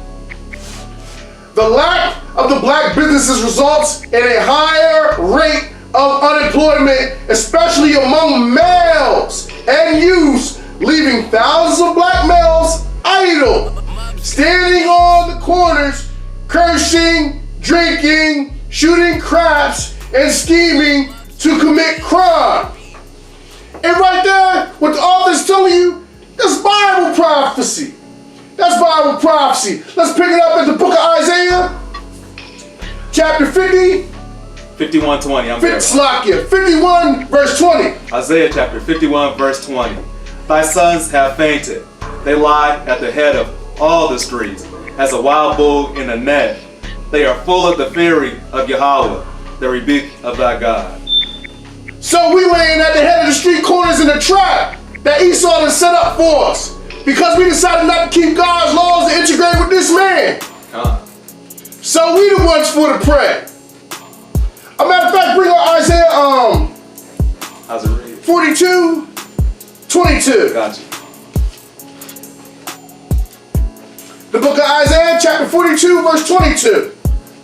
The lack of the black businesses results in a higher rate of unemployment, especially among males and youths, leaving thousands of black males idle, standing on the corners, cursing, drinking, shooting craps, and scheming to commit crime. And right there, what the author's telling you, that's Bible prophecy. That's Bible prophecy. Let's pick it up in the book of Isaiah, chapter 50. 51:20, I'm there. Slakia, 51 verse 20. Isaiah chapter 51 verse 20. Thy sons have fainted. They lie at the head of all the streets, as a wild bull in a net. They are full of the fury of Yahweh, the rebuke of thy God. So we laying at the head of the street corners in a trap that Esau has set up for us because we decided not to keep God's laws and integrate with this man. So we the ones for the prey. A matter of fact, bring on Isaiah How's it read? 42, 22. Gotcha. The book of Isaiah, chapter 42, verse 22.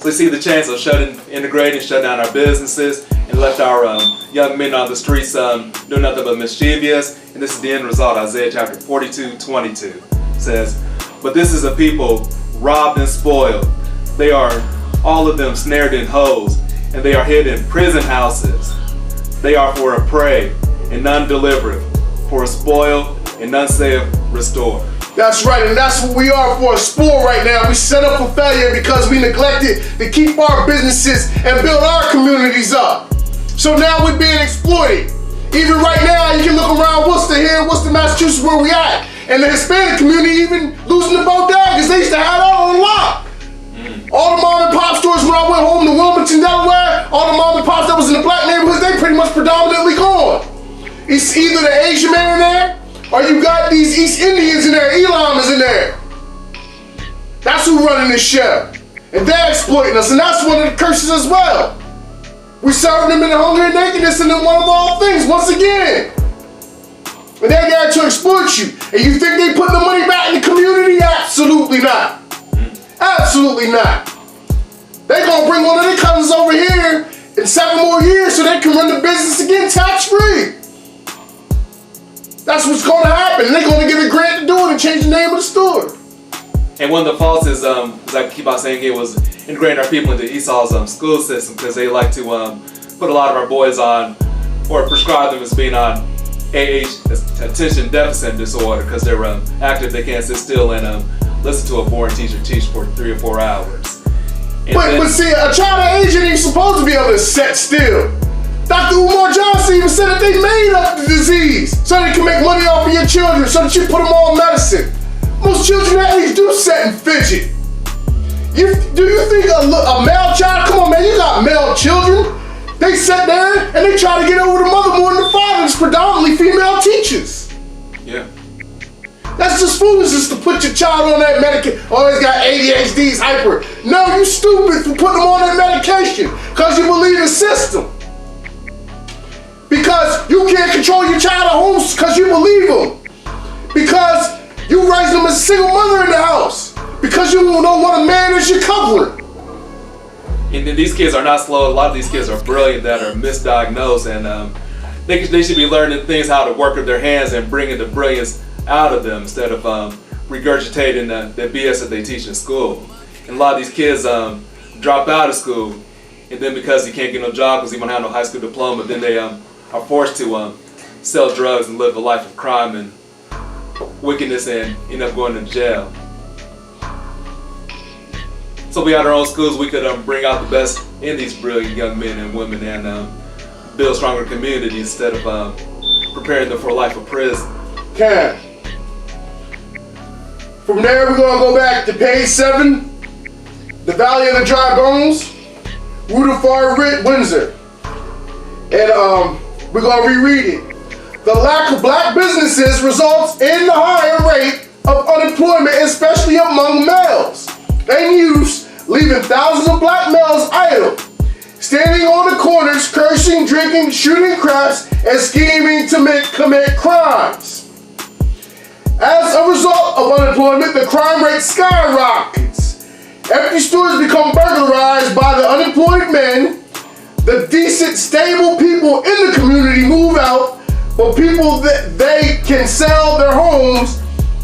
So we see the chance of integrating, shut down our businesses, and left our young men on the streets doing nothing but mischievous. And this is the end result. Isaiah chapter 42:22 says, "But this is a people robbed and spoiled. They are all of them snared in holes, and they are hid in prison houses. They are for a prey, and none delivereth, for a spoil, and none saith restore." That's right, and that's what we are for a spoil right now. We set up for failure because we neglected to keep our businesses and build our communities up. So now we're being exploited. Even right now, you can look around Worcester here, Worcester, Massachusetts, where we at. And the Hispanic community even losing the boat down because they used to have it all on lock. All the mom and pop stores when I went home to Wilmington, Delaware, all the mom and pops that was in the black neighborhoods, they pretty much predominantly gone. It's either the Asian man in there, Or you got these East Indians in there, Elam is in there. That's who running this show. And they're exploiting us, and that's one of the curses as well. We serving them in the hunger and nakedness and in one of all things, once again. And they're there to exploit you. And you think they put the money back in the community? Absolutely not. Absolutely not. They're gonna bring one of their cousins over here in 7 more years so they can run the business again tax-free. That's what's gonna happen. And they're gonna get a grant to do it and change the name of the store. And one of the faults is, as I keep on saying it, was integrating our people into Esau's school system, because they like to put a lot of our boys on, or prescribe them as being on attention deficit disorder, because they're active, they can't sit still and listen to a boring teacher teach for 3 or 4 hours. But see, a child that age ain't supposed to be able to sit still. Dr. Umar Johnson even said that they made up the disease so they can make money off of your children, so that you put them on medicine. Most children that age do sit and fidget. Do you think a male child, come on man, you got male children, they sit there and they try to get over the mother more than the father. It's predominantly female teachers. Yeah. That's just foolishness to put your child on that medication. Oh, he's got ADHD, he's hyper. No, you stupid for putting them on that medication because you believe the system. Because you can't control your child at home because you believe them. Because you raised them as a single mother in the house. Because you don't want a man as your coupler. And these kids are not slow. A lot of these kids are brilliant that are misdiagnosed, and they should be learning things, how to work with their hands and bringing the brilliance out of them instead of regurgitating the BS that they teach in school. And a lot of these kids drop out of school, and then because he can't get no job because he don't have no high school diploma, then they are forced to sell drugs and live a life of crime and wickedness and end up going to jail. So we at our own schools, we could bring out the best in these brilliant young men and women and build stronger communities instead of preparing them for a life of prison. Okay. From there, we're going to go back to page 7, the Valley of the Dry Bones, Rutherford Windsor. And we're going to reread it. The lack of black businesses results in the higher rate of unemployment, especially among males and youths, leaving thousands of black males idle, standing on the corners, cursing, drinking, shooting craps, and scheming to commit crimes. As a result of unemployment, the crime rate skyrockets. Empty stores become burglarized by the unemployed men. The decent, stable people in the community move out, but people that they can sell their homes.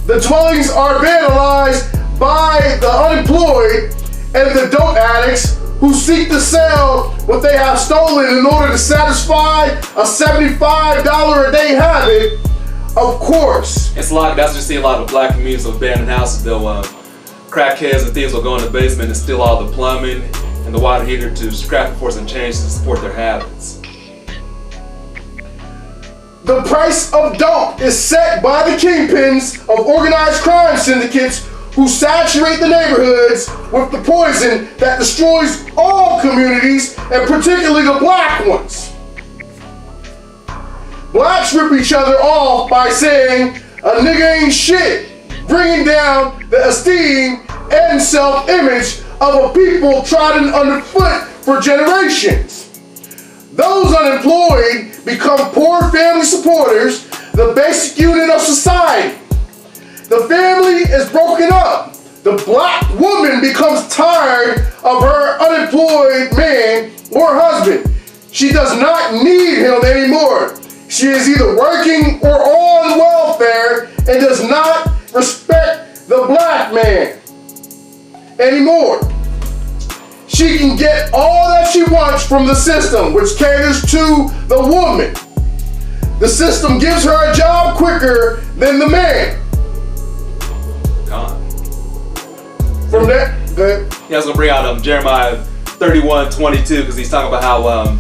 The dwellings are vandalized by the unemployed and the dope addicts who seek to sell what they have stolen in order to satisfy a $75 a day habit. Of course. It's like, that's what you see a lot of black communities of abandoned houses. They'll crackheads and thieves will go in the basement and steal all the plumbing and the water heater to scrap it for some change to support their habits. The price of dope is set by the kingpins of organized crime syndicates who saturate the neighborhoods with the poison that destroys all communities, and particularly the black ones. Blacks rip each other off by saying a nigga ain't shit, bringing down the esteem and self-image of a people trodden underfoot for generations. Those unemployed become poor family supporters, the basic unit of society. The family is broken up. The black woman becomes tired of her unemployed man or husband. She does not need him anymore. She is either working or on welfare and does not respect the black man anymore. She can get all that she wants from the system, which caters to the woman. The system gives her a job quicker than the man. From that, good. Yeah, I was gonna bring out Jeremiah 31:22 because he's talking about how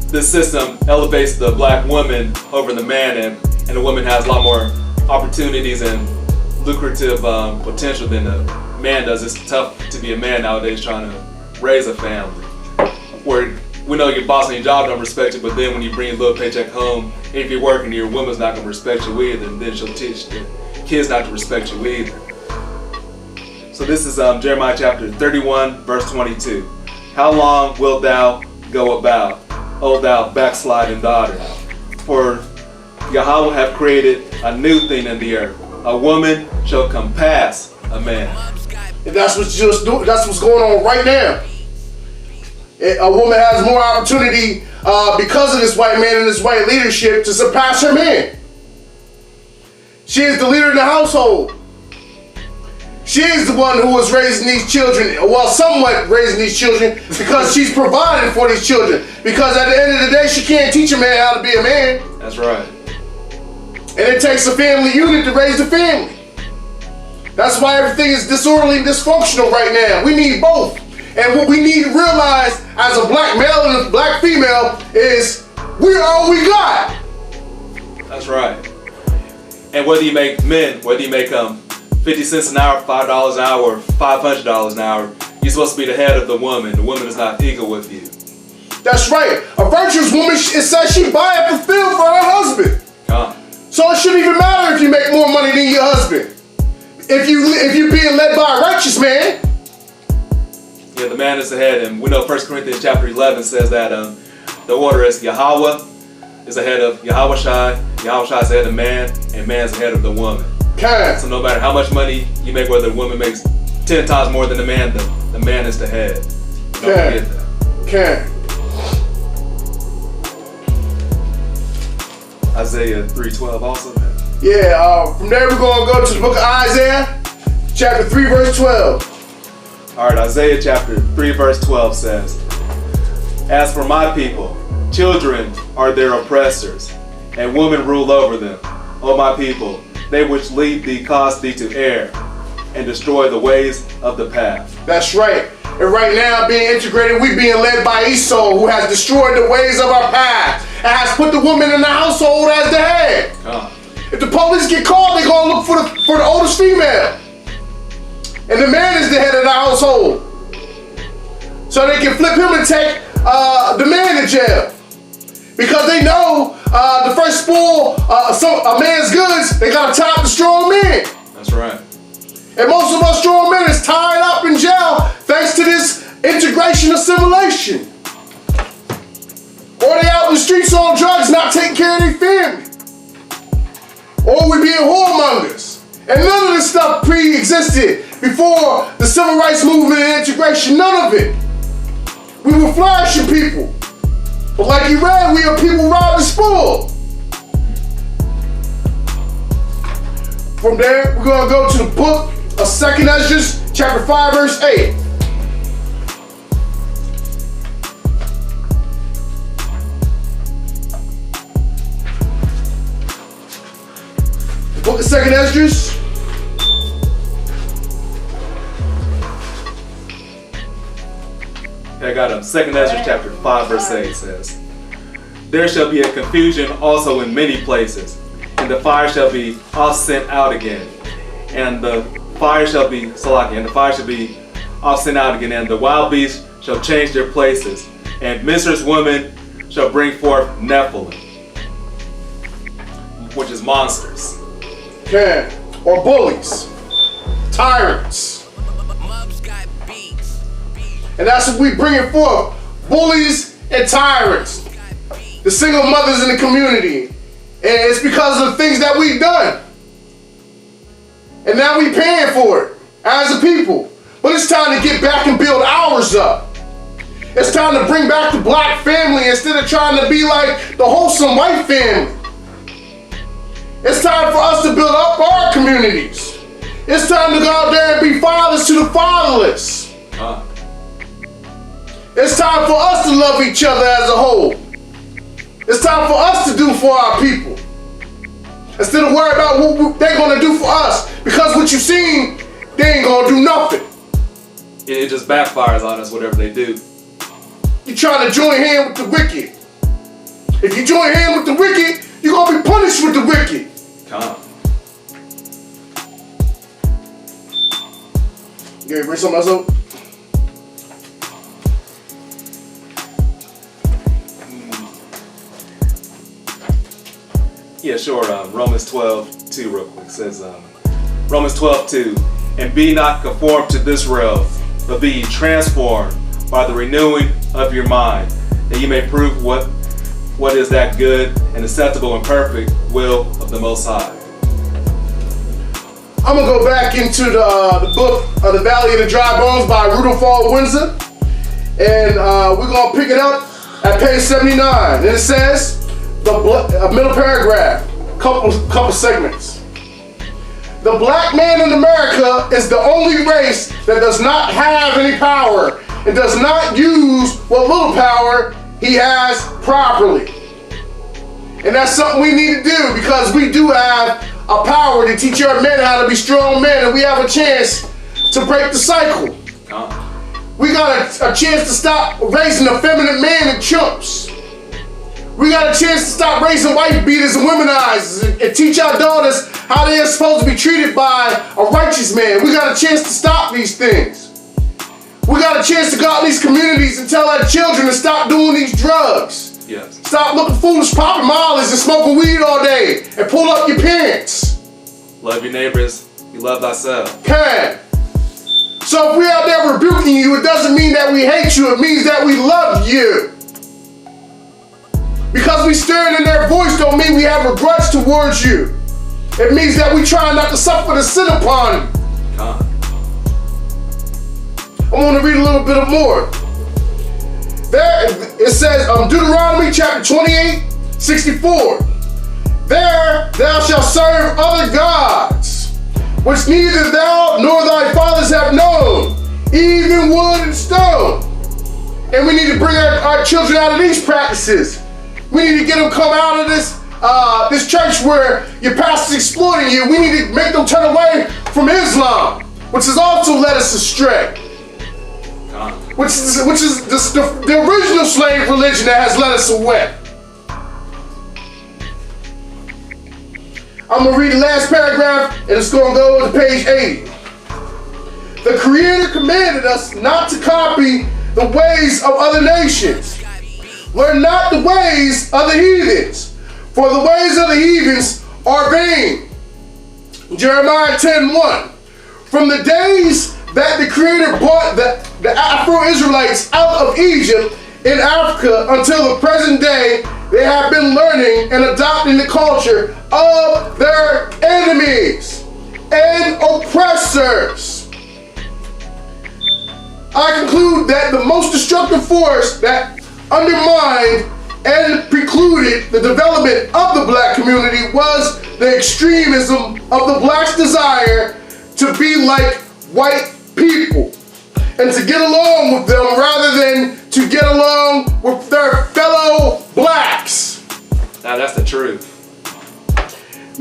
this system elevates the black woman over the man, and the woman has a lot more opportunities and lucrative potential than the man does. It's tough to be a man nowadays trying to raise a family. Where we know your boss and your job don't respect you, but then when you bring a little paycheck home, if you're working, your woman's not gonna respect you either, and then she'll teach the kids not to respect you either. So this is Jeremiah chapter 31, verse 22. How long wilt thou go about, O thou backsliding daughter? For Yahweh hath created a new thing in the earth. A woman shall compass a man. And that's what's going on right now. A woman has more opportunity because of this white man and this white leadership to surpass her man. She is the leader in the household. She is the one who was raising these children, well, somewhat raising these children, because she's providing for these children. Because at the end of the day, she can't teach a man how to be a man. That's right. And it takes a family unit to raise the family. That's why everything is disorderly and dysfunctional right now. We need both. And what we need to realize as a black male and a black female is we're all we got. That's right. And whether you make 50 cents an hour, $5 an hour, $500 an hour, you're supposed to be the head of the woman. The woman is not equal with you. That's right. A virtuous woman, it says she buy and fulfill for her husband. So it shouldn't even matter if you make more money than your husband. If you're being led by a righteous man. Yeah, the man is the head, and we know 1 Corinthians chapter 11 says that the order is Yahweh is the head of Yahweh Shai is the head of man, and man's the head of the woman. Okay. So no matter how much money you make, whether the woman makes 10 times more than the man is the head. Don't forget that. Okay. Isaiah 3:12 also. Yeah, from there we're going to go to the book of Isaiah, chapter 3, verse 12. All right, Isaiah chapter 3, verse 12 says, As for my people, children are their oppressors, and women rule over them. O my people, they which lead thee cause thee to err, and destroy the ways of the path. That's right. And right now, being integrated, we being led by Esau, who has destroyed the ways of our path, and has put the woman in the household as the head. If the police get called, they're going to look for the oldest female. And the man is the head of the household. So they can flip him and take the man to jail. Because they know the first spoil a man's goods, they got to top the strong man. That's right. And most of us strong men is tied up in jail thanks to this integration assimilation. Or they out in the streets on drugs not taking care of their family. Or we being whoremongers. And none of this stuff pre-existed before the civil rights movement and integration. None of it. We were flourishing people. But like you read, we are people robbed and spoiled. From there, we're going to go to the book of 2nd Ezra, chapter 5, verse 8. The book of 2nd Ezra. I got 2nd Ezra chapter 5, verse 8 says, There shall be a confusion also in many places, and the fire shall be all sent out again, and the fire shall be all sent out again, and the wild beasts shall change their places, and mistress women shall bring forth Nephilim, which is monsters. Okay. Or bullies. Tyrants. And that's what we bringing forth. Bullies and tyrants. The single mothers in the community. And it's because of the things that we've done. And now we paying for it as a people. But it's time to get back and build ours up. It's time to bring back the black family instead of trying to be like the wholesome white family. It's time for us to build up our communities. It's time to go out there and be fathers to the fatherless. It's time for us to love each other as a whole. It's time for us to do for our people. Instead of worry about what they're going to do for us. Because what you've seen, they ain't going to do nothing. It just backfires on us, whatever they do. You're trying to join hands with the wicked. If you join hands with the wicked, you're going to be punished with the wicked. You ready to bring something else up? Yeah, sure. Romans 12:2 real quick. It says, Romans 12:2, and be not conformed to this world, but be ye transformed by the renewing of your mind, that you may prove what is that good and acceptable and perfect will of the Most High. I'm gonna go back into the book of The Valley of the Dry Bones by Rudolph Hall Windsor, and we're gonna pick it up at page 79. And it says, a middle paragraph, couple segments. The black man in America is the only race that does not have any power and does not use what little power he has properly. And that's something we need to do, because we do have a power to teach our men how to be strong men, and we have a chance to break the cycle. We got a chance to stop raising effeminate men and chumps. We got a chance to stop raising wife beaters and womenizers and teach our daughters how they are supposed to be treated by a righteous man. We got a chance to stop these things. We got a chance to go out in these communities and tell our children to stop doing these drugs. Yes. Stop looking foolish, popping mollies and smoking weed all day and pull up your pants. Love your neighbors, you love thyself. Okay. So if we're out there rebuking you, it doesn't mean that we hate you, it means that we love you. Because we stirring in their voice don't mean we have a grudge towards you. It means that we try not to suffer the sin upon you. I want to read a little bit more. There, it says, Deuteronomy chapter 28:64. There thou shalt serve other gods, which neither thou nor thy fathers have known, even wood and stone. And we need to bring our children out of these practices. We need to get them come out of this church where your pastor's exploiting you. We need to make them turn away from Islam, which has also led us astray. Which is the original slave religion that has led us away. I'm going to read the last paragraph, and it's going to go to page 80. The Creator commanded us not to copy the ways of other nations. Learn not the ways of the heathens, for the ways of the heathens are vain. Jeremiah 10:1. From the days that the Creator brought the Afro-Israelites out of Egypt in Africa until the present day, they have been learning and adopting the culture of their enemies and oppressors. I conclude that the most destructive force that undermined and precluded the development of the black community was the extremism of the blacks' desire to be like white people and to get along with them rather than to get along with their fellow blacks. Now that's the truth.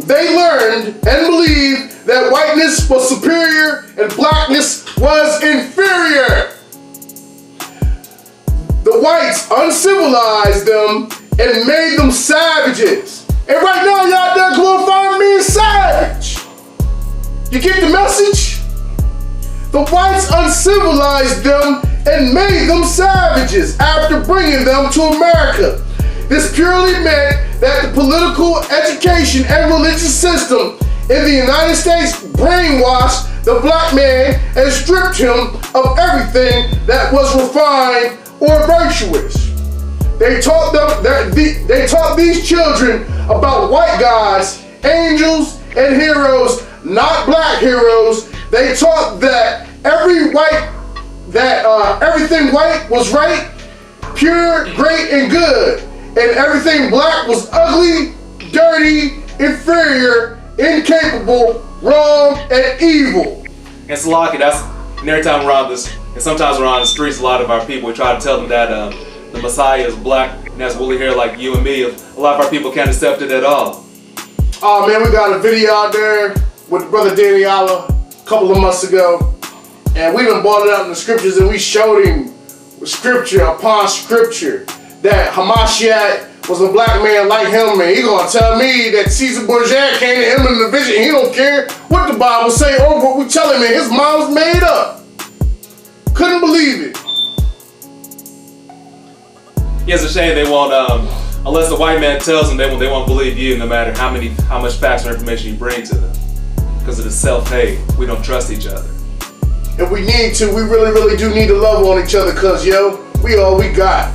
They learned and believed that whiteness was superior and blackness was inferior. The whites uncivilized them and made them savages. And right now y'all out there glorifying me as savage. You get the message? The whites uncivilized them and made them savages after bringing them to America. This purely meant that the political, education, and religious system in the United States brainwashed the black man and stripped him of everything that was refined or virtuous. They taught these children about white gods, angels, and heroes, not black heroes. They taught that everything white was right, pure, great, and good, and everything black was ugly, dirty, inferior, incapable, wrong, and evil. And Salaki, that's, and every time we're on this, and sometimes we're on the streets, a lot of our people, we try to tell them that the Messiah is black and has woolly hair like you and me. A lot of our people can't accept it at all. Oh man, we got a video out there with Brother Danny Allah a couple of months ago, and we done brought it out in the scriptures, and we showed him scripture upon scripture that Hamashiach was a black man like him, and he gonna tell me that Caesar Borgia came to him in the vision. He don't care what the Bible say or what we tell him, and his mind was made up. Couldn't believe it. Yeah, it's a shame they won't Unless the white man tells them they won't believe you no matter how much facts or information you bring to them. Because of the self-hate, we don't trust each other. If we need to, we really, really do need to love on each other, cause yo, we all we got.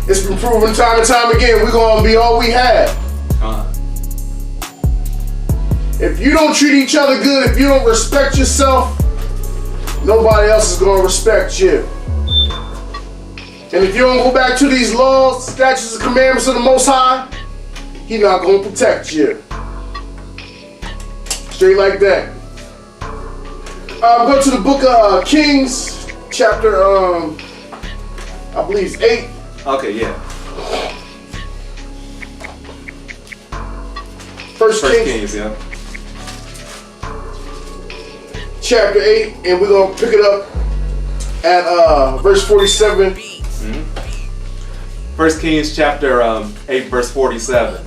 It's been proven time and time again, we're gonna be all we have. If you don't treat each other good, if you don't respect yourself, nobody else is gonna respect you. And if you don't go back to these laws, statutes, and commandments of the Most High, He's not gonna protect you. Straight like that. Go to the book of Kings, chapter, I believe it's 8. Okay, yeah. First Kings, yeah. Chapter 8, and we're gonna pick it up at verse 47. First Kings chapter 8, verse 47.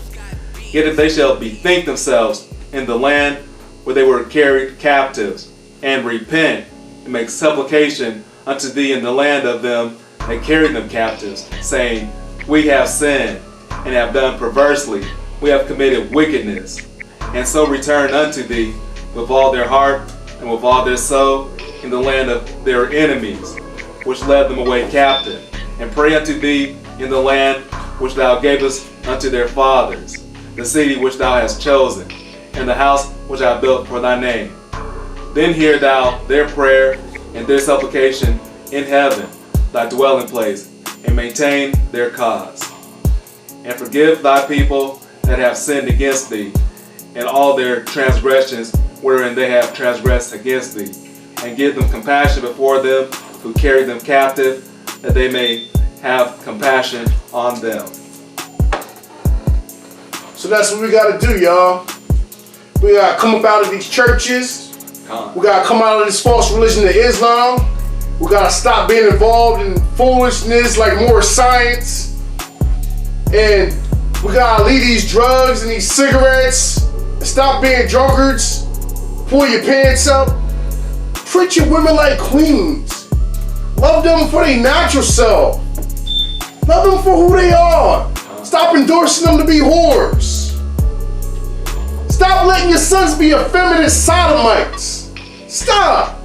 Yet if they shall bethink themselves in the land where they were carried captives, and repent, and make supplication unto thee in the land of them that carried them captives, saying, we have sinned, and have done perversely, we have committed wickedness, and so return unto thee with all their heart and with all their soul in the land of their enemies, which led them away captive, and pray unto thee in the land which thou gavest unto their fathers, the city which thou hast chosen, and the house which I built for thy name. Then hear thou their prayer and their supplication in heaven, thy dwelling place, and maintain their cause. And forgive thy people that have sinned against thee, and all their transgressions wherein they have transgressed against thee, and give them compassion before them who carry them captive, that they may have compassion on them. So that's what we gotta do, y'all. We gotta come up out of these churches. We gotta come out of this false religion of Islam. We gotta stop being involved in foolishness like more science. And we gotta leave these drugs and these cigarettes and stop being drunkards. Pull your pants up. Treat your women like queens. Love them for their natural self. Love them for who they are. Stop endorsing them to be whores. Stop letting your sons be effeminate sodomites. Stop.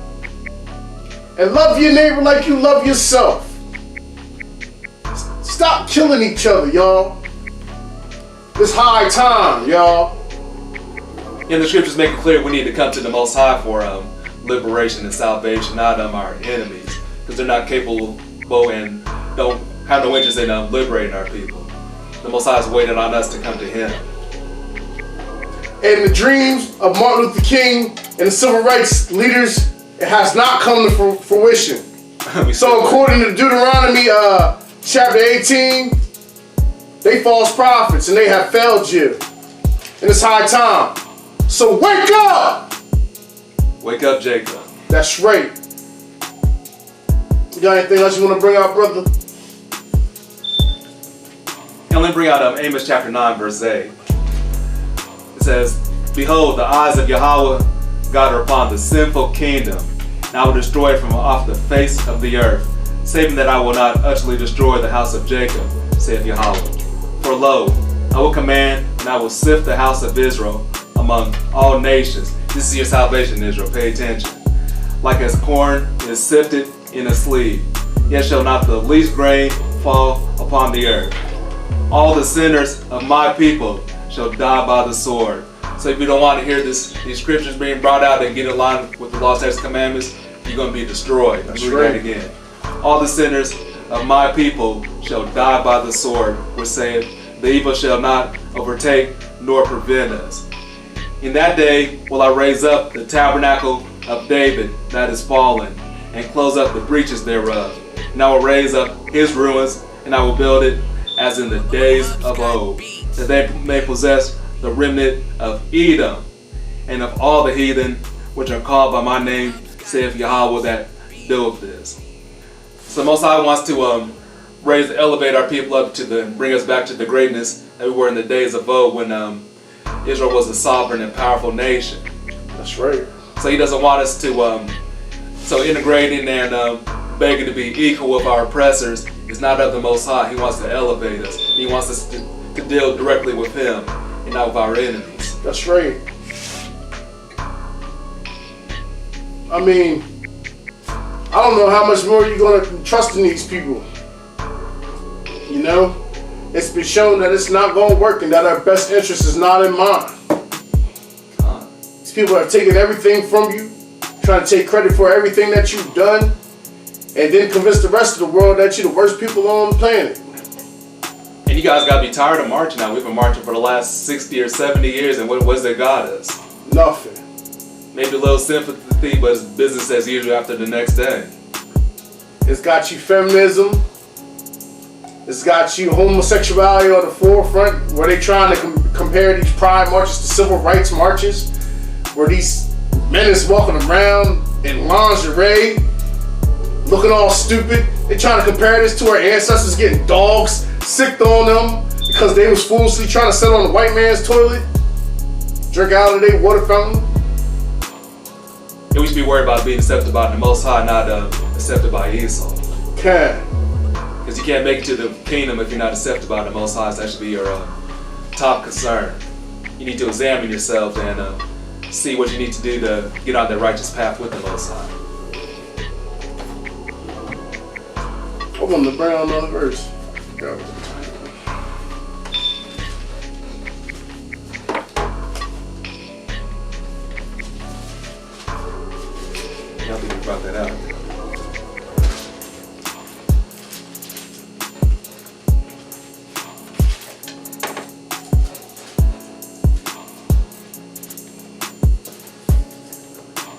And love your neighbor like you love yourself. Stop killing each other, y'all. It's high time, y'all. Yeah, the scriptures make it clear we need to come to the Most High for liberation and salvation, not our enemies, because they're not capable and don't have no interest in liberating our people. The Most High is waiting on us to come to Him. And the dreams of Martin Luther King and the civil rights leaders, it has not come to fruition. So according to Deuteronomy chapter 18, they false prophets and they have failed you. And it's high time. So wake up! Wake up, Jacob. That's right. You got anything else you want to bring out, brother? And let me bring out Amos chapter 9, verse 8. It says, behold, the eyes of Yahweh God are upon the sinful kingdom, and I will destroy it from off the face of the earth, saving that I will not utterly destroy the house of Jacob, saith Yahweh. For lo, I will command, and I will sift the house of Israel among all nations. This is your salvation, Israel. Pay attention. Like as corn is sifted in a sleeve, yet shall not the least grain fall upon the earth. All the sinners of my people shall die by the sword. So if you don't want to hear these scriptures being brought out and get in line with the law, statutes, commandments, you're going to be destroyed. Let's read that again. All the sinners of my people shall die by the sword, which saith, the evil shall not overtake nor prevent us. In that day will I raise up the tabernacle of David that is fallen, and close up the breaches thereof. And I will raise up his ruins, and I will build it as in the days of old, that they may possess the remnant of Edom, and of all the heathen which are called by my name, saith Yahweh that doeth this. So Most High wants to elevate our people up bring us back to the greatness that we were in the days of old when Israel was a sovereign and powerful nation. That's right. So He doesn't want us to integrate in there and begging to be equal with our oppressors. is not of the Most High. He wants to elevate us. He wants us to deal directly with Him and not with our enemies. That's right. I mean, I don't know how much more you're going to trust in these people. You know? It's been shown that it's not going to work and that our best interest is not in mind. These people have taken everything from you, trying to take credit for everything that you've done, and then convince the rest of the world that you're the worst people on the planet. And you guys got to be tired of marching now. We've been marching for the last 60 or 70 years, and what's it got us? Nothing. Maybe a little sympathy, but it's business as usual after the next day. It's got you feminism. It's got you homosexuality on the forefront, where they trying to compare these pride marches to civil rights marches, where these men is walking around in lingerie, looking all stupid. They trying to compare this to our ancestors getting dogs sicked on them because they was foolishly trying to sit on the white man's toilet, drink out of their water fountain. And we should be worried about being accepted by the Most High, not accepted by Esau. Okay. Because you can't make it to the kingdom if you're not accepted by the Most High. So that should be your top concern. You need to examine yourself and see what you need to do to get on the righteous path with the Most High. I want to bring on another verse. Go. Yeah, I think we brought that out.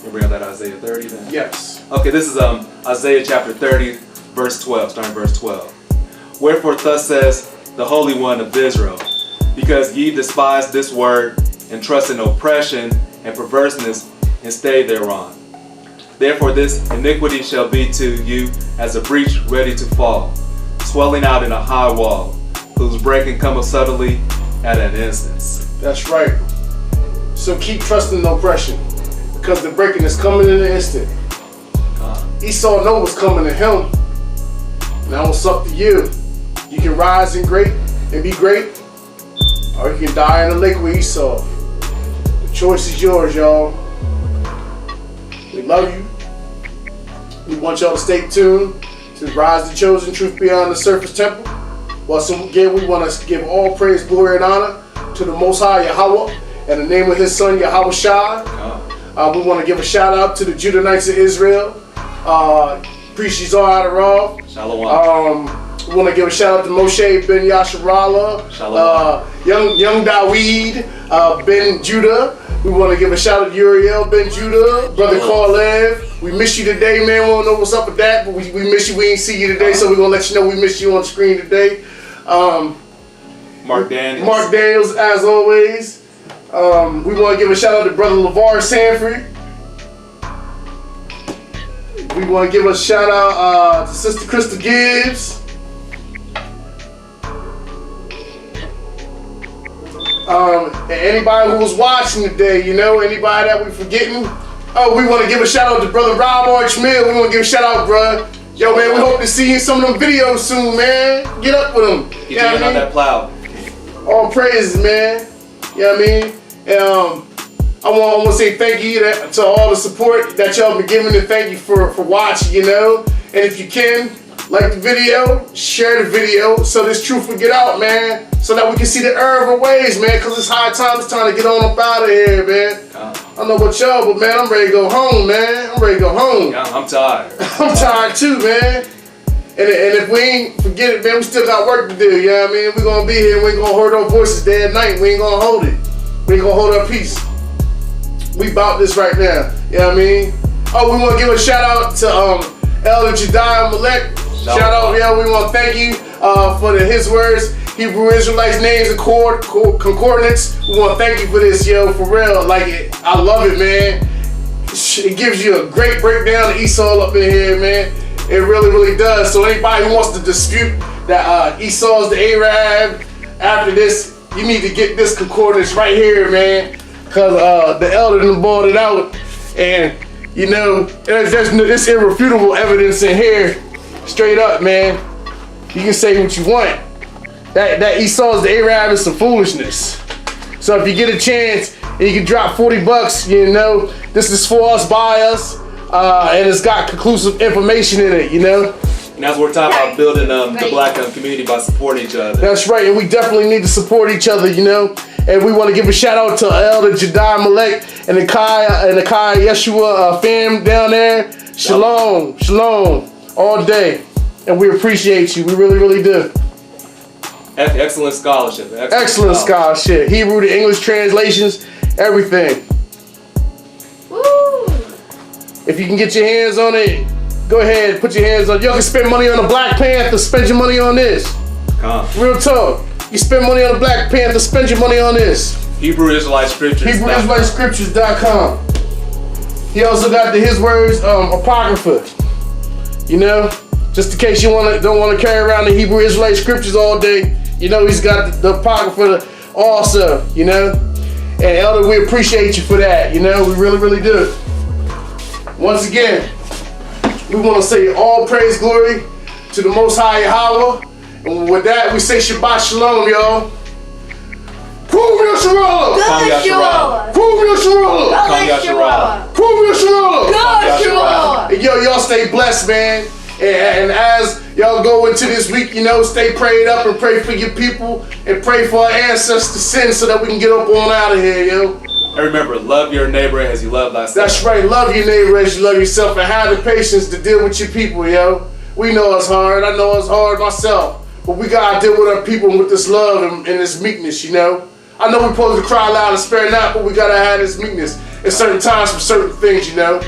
You bring out that Isaiah 30 then? Yes. Okay, this is Isaiah chapter 30, verse 12, starting verse 12. Wherefore thus says the Holy One of Israel, because ye despise this word, and trust in oppression and perverseness, and stay thereon. Therefore this iniquity shall be to you as a breach ready to fall, swelling out in a high wall, whose breaking cometh suddenly at an instance. That's right. So keep trusting in oppression, because the breaking is coming in an instant. Esau know what's coming to him. Now it's up to you. You can rise and be great, or you can die in the lake with Esau. The choice is yours, y'all. We love you. We want y'all to stay tuned to Rise the Chosen, Truth Beyond the Surface Temple. Once again, we want to give all praise, glory, and honor to the Most High Yahweh and the name of His Son Yahweh Shai. We want to give a shout out to the Judahites of Israel. Priest Yizar Adarav. Shalom. We want to give a shout out to Moshe ben Yasharallah. Young Dawid ben Judah. We want to give a shout out to Uriel ben Judah, Brother Carlev. We miss you today, man. We don't know what's up with that, but we miss you. We ain't see you today, so we're going to let you know we miss you on the screen today. Mark Daniels. Mark Daniels, as always. We want to give a shout out to Brother LeVar Sanford. We want to give a shout out to Sister Krista Gibbs. And anybody who was watching today, anybody that we forgetting. Oh, we want to give a shout out to Brother Rob Archmill. We want to give a shout out, bruh. Yo, man, we hope to see you in some of them videos soon, man. Get up with them. Get you on that plow. All praises, man. You know what I mean? And, I want to say thank you to all the support that y'all been giving, and thank you for watching, And if you can, like the video, share the video so this truth will get out, man. So that we can see the error of our ways, man. Because it's high time, it's time to get on up out of here, man. I don't know about y'all, but man, I'm ready to go home, man. I'm ready to go home. Yeah, I'm tired. I'm tired too, man. And if we ain't forget it, man, we still got work to do, you know what I mean? We're going to be here, we ain't going to hold our voices day and night. We ain't going to hold it. We ain't going to hold our peace. We bout this right now, you know what I mean? Oh, we want to give a shout out to Elder Jediah Malek. Shout out, we want to thank you for his words, Hebrew Israelites names and concordance. We want to thank you for this, for real. I love it, man. It gives you a great breakdown of Esau up in here, man. It really, really does. So anybody who wants to dispute that Esau's the Arab, after this, you need to get this concordance right here, man. Because the elder done bought it out. And, there's irrefutable evidence in here. Straight up, man. You can say what you want. That Esau's the Arab is some foolishness. So if you get a chance and you can drop 40 bucks, you know, this is for us, by us, and it's got conclusive information in it, you know. And that's what we're talking about, building the black community by supporting each other. That's right, and we definitely need to support each other, you know. And we want to give a shout out to Elder Jedi Malek and the Kai Yeshua fam down there. Shalom, shalom, all day. And we appreciate you, we really, really do. Excellent scholarship. Excellent scholarship. Hebrew to English translations, everything. Woo! If you can get your hands on it, go ahead, put your hands on it. Y'all can spend money on the Black Panther, spend your money on this. Real talk. You spend money on the Black Panther, spend your money on this. Hebrew Israelite Scriptures. HebrewIsraeliteScriptures.com. He also got the His Words Apocrypha. You know, just in case you don't want to carry around the Hebrew Israelite Scriptures all day, you know, he's got the Apocrypha also, you know. And Elder, we appreciate you for that, you know, we really, really do. Once again, we want to say all praise, glory to the Most High Yahweh. And with that, we say Shabbat Shalom, y'all. Prove Yeshua! Good Yeshua! Prove Yeshua! Good Yeshua! Prove Yeshua! Good Yeshua! And y'all stay blessed, man. And as y'all go into this week, you know, stay prayed up and pray for your people and pray for our ancestors' sins so that we can get up on out of here, yo. And remember, love your neighbor as you love thyself. That's right, love your neighbor as you love yourself and have the patience to deal with your people, yo. We know it's hard, I know it's hard myself, but we gotta deal with our people with this love and this meekness, you know. I know we're supposed to cry loud and spare not, but we gotta have this meekness at certain times for certain things, you know.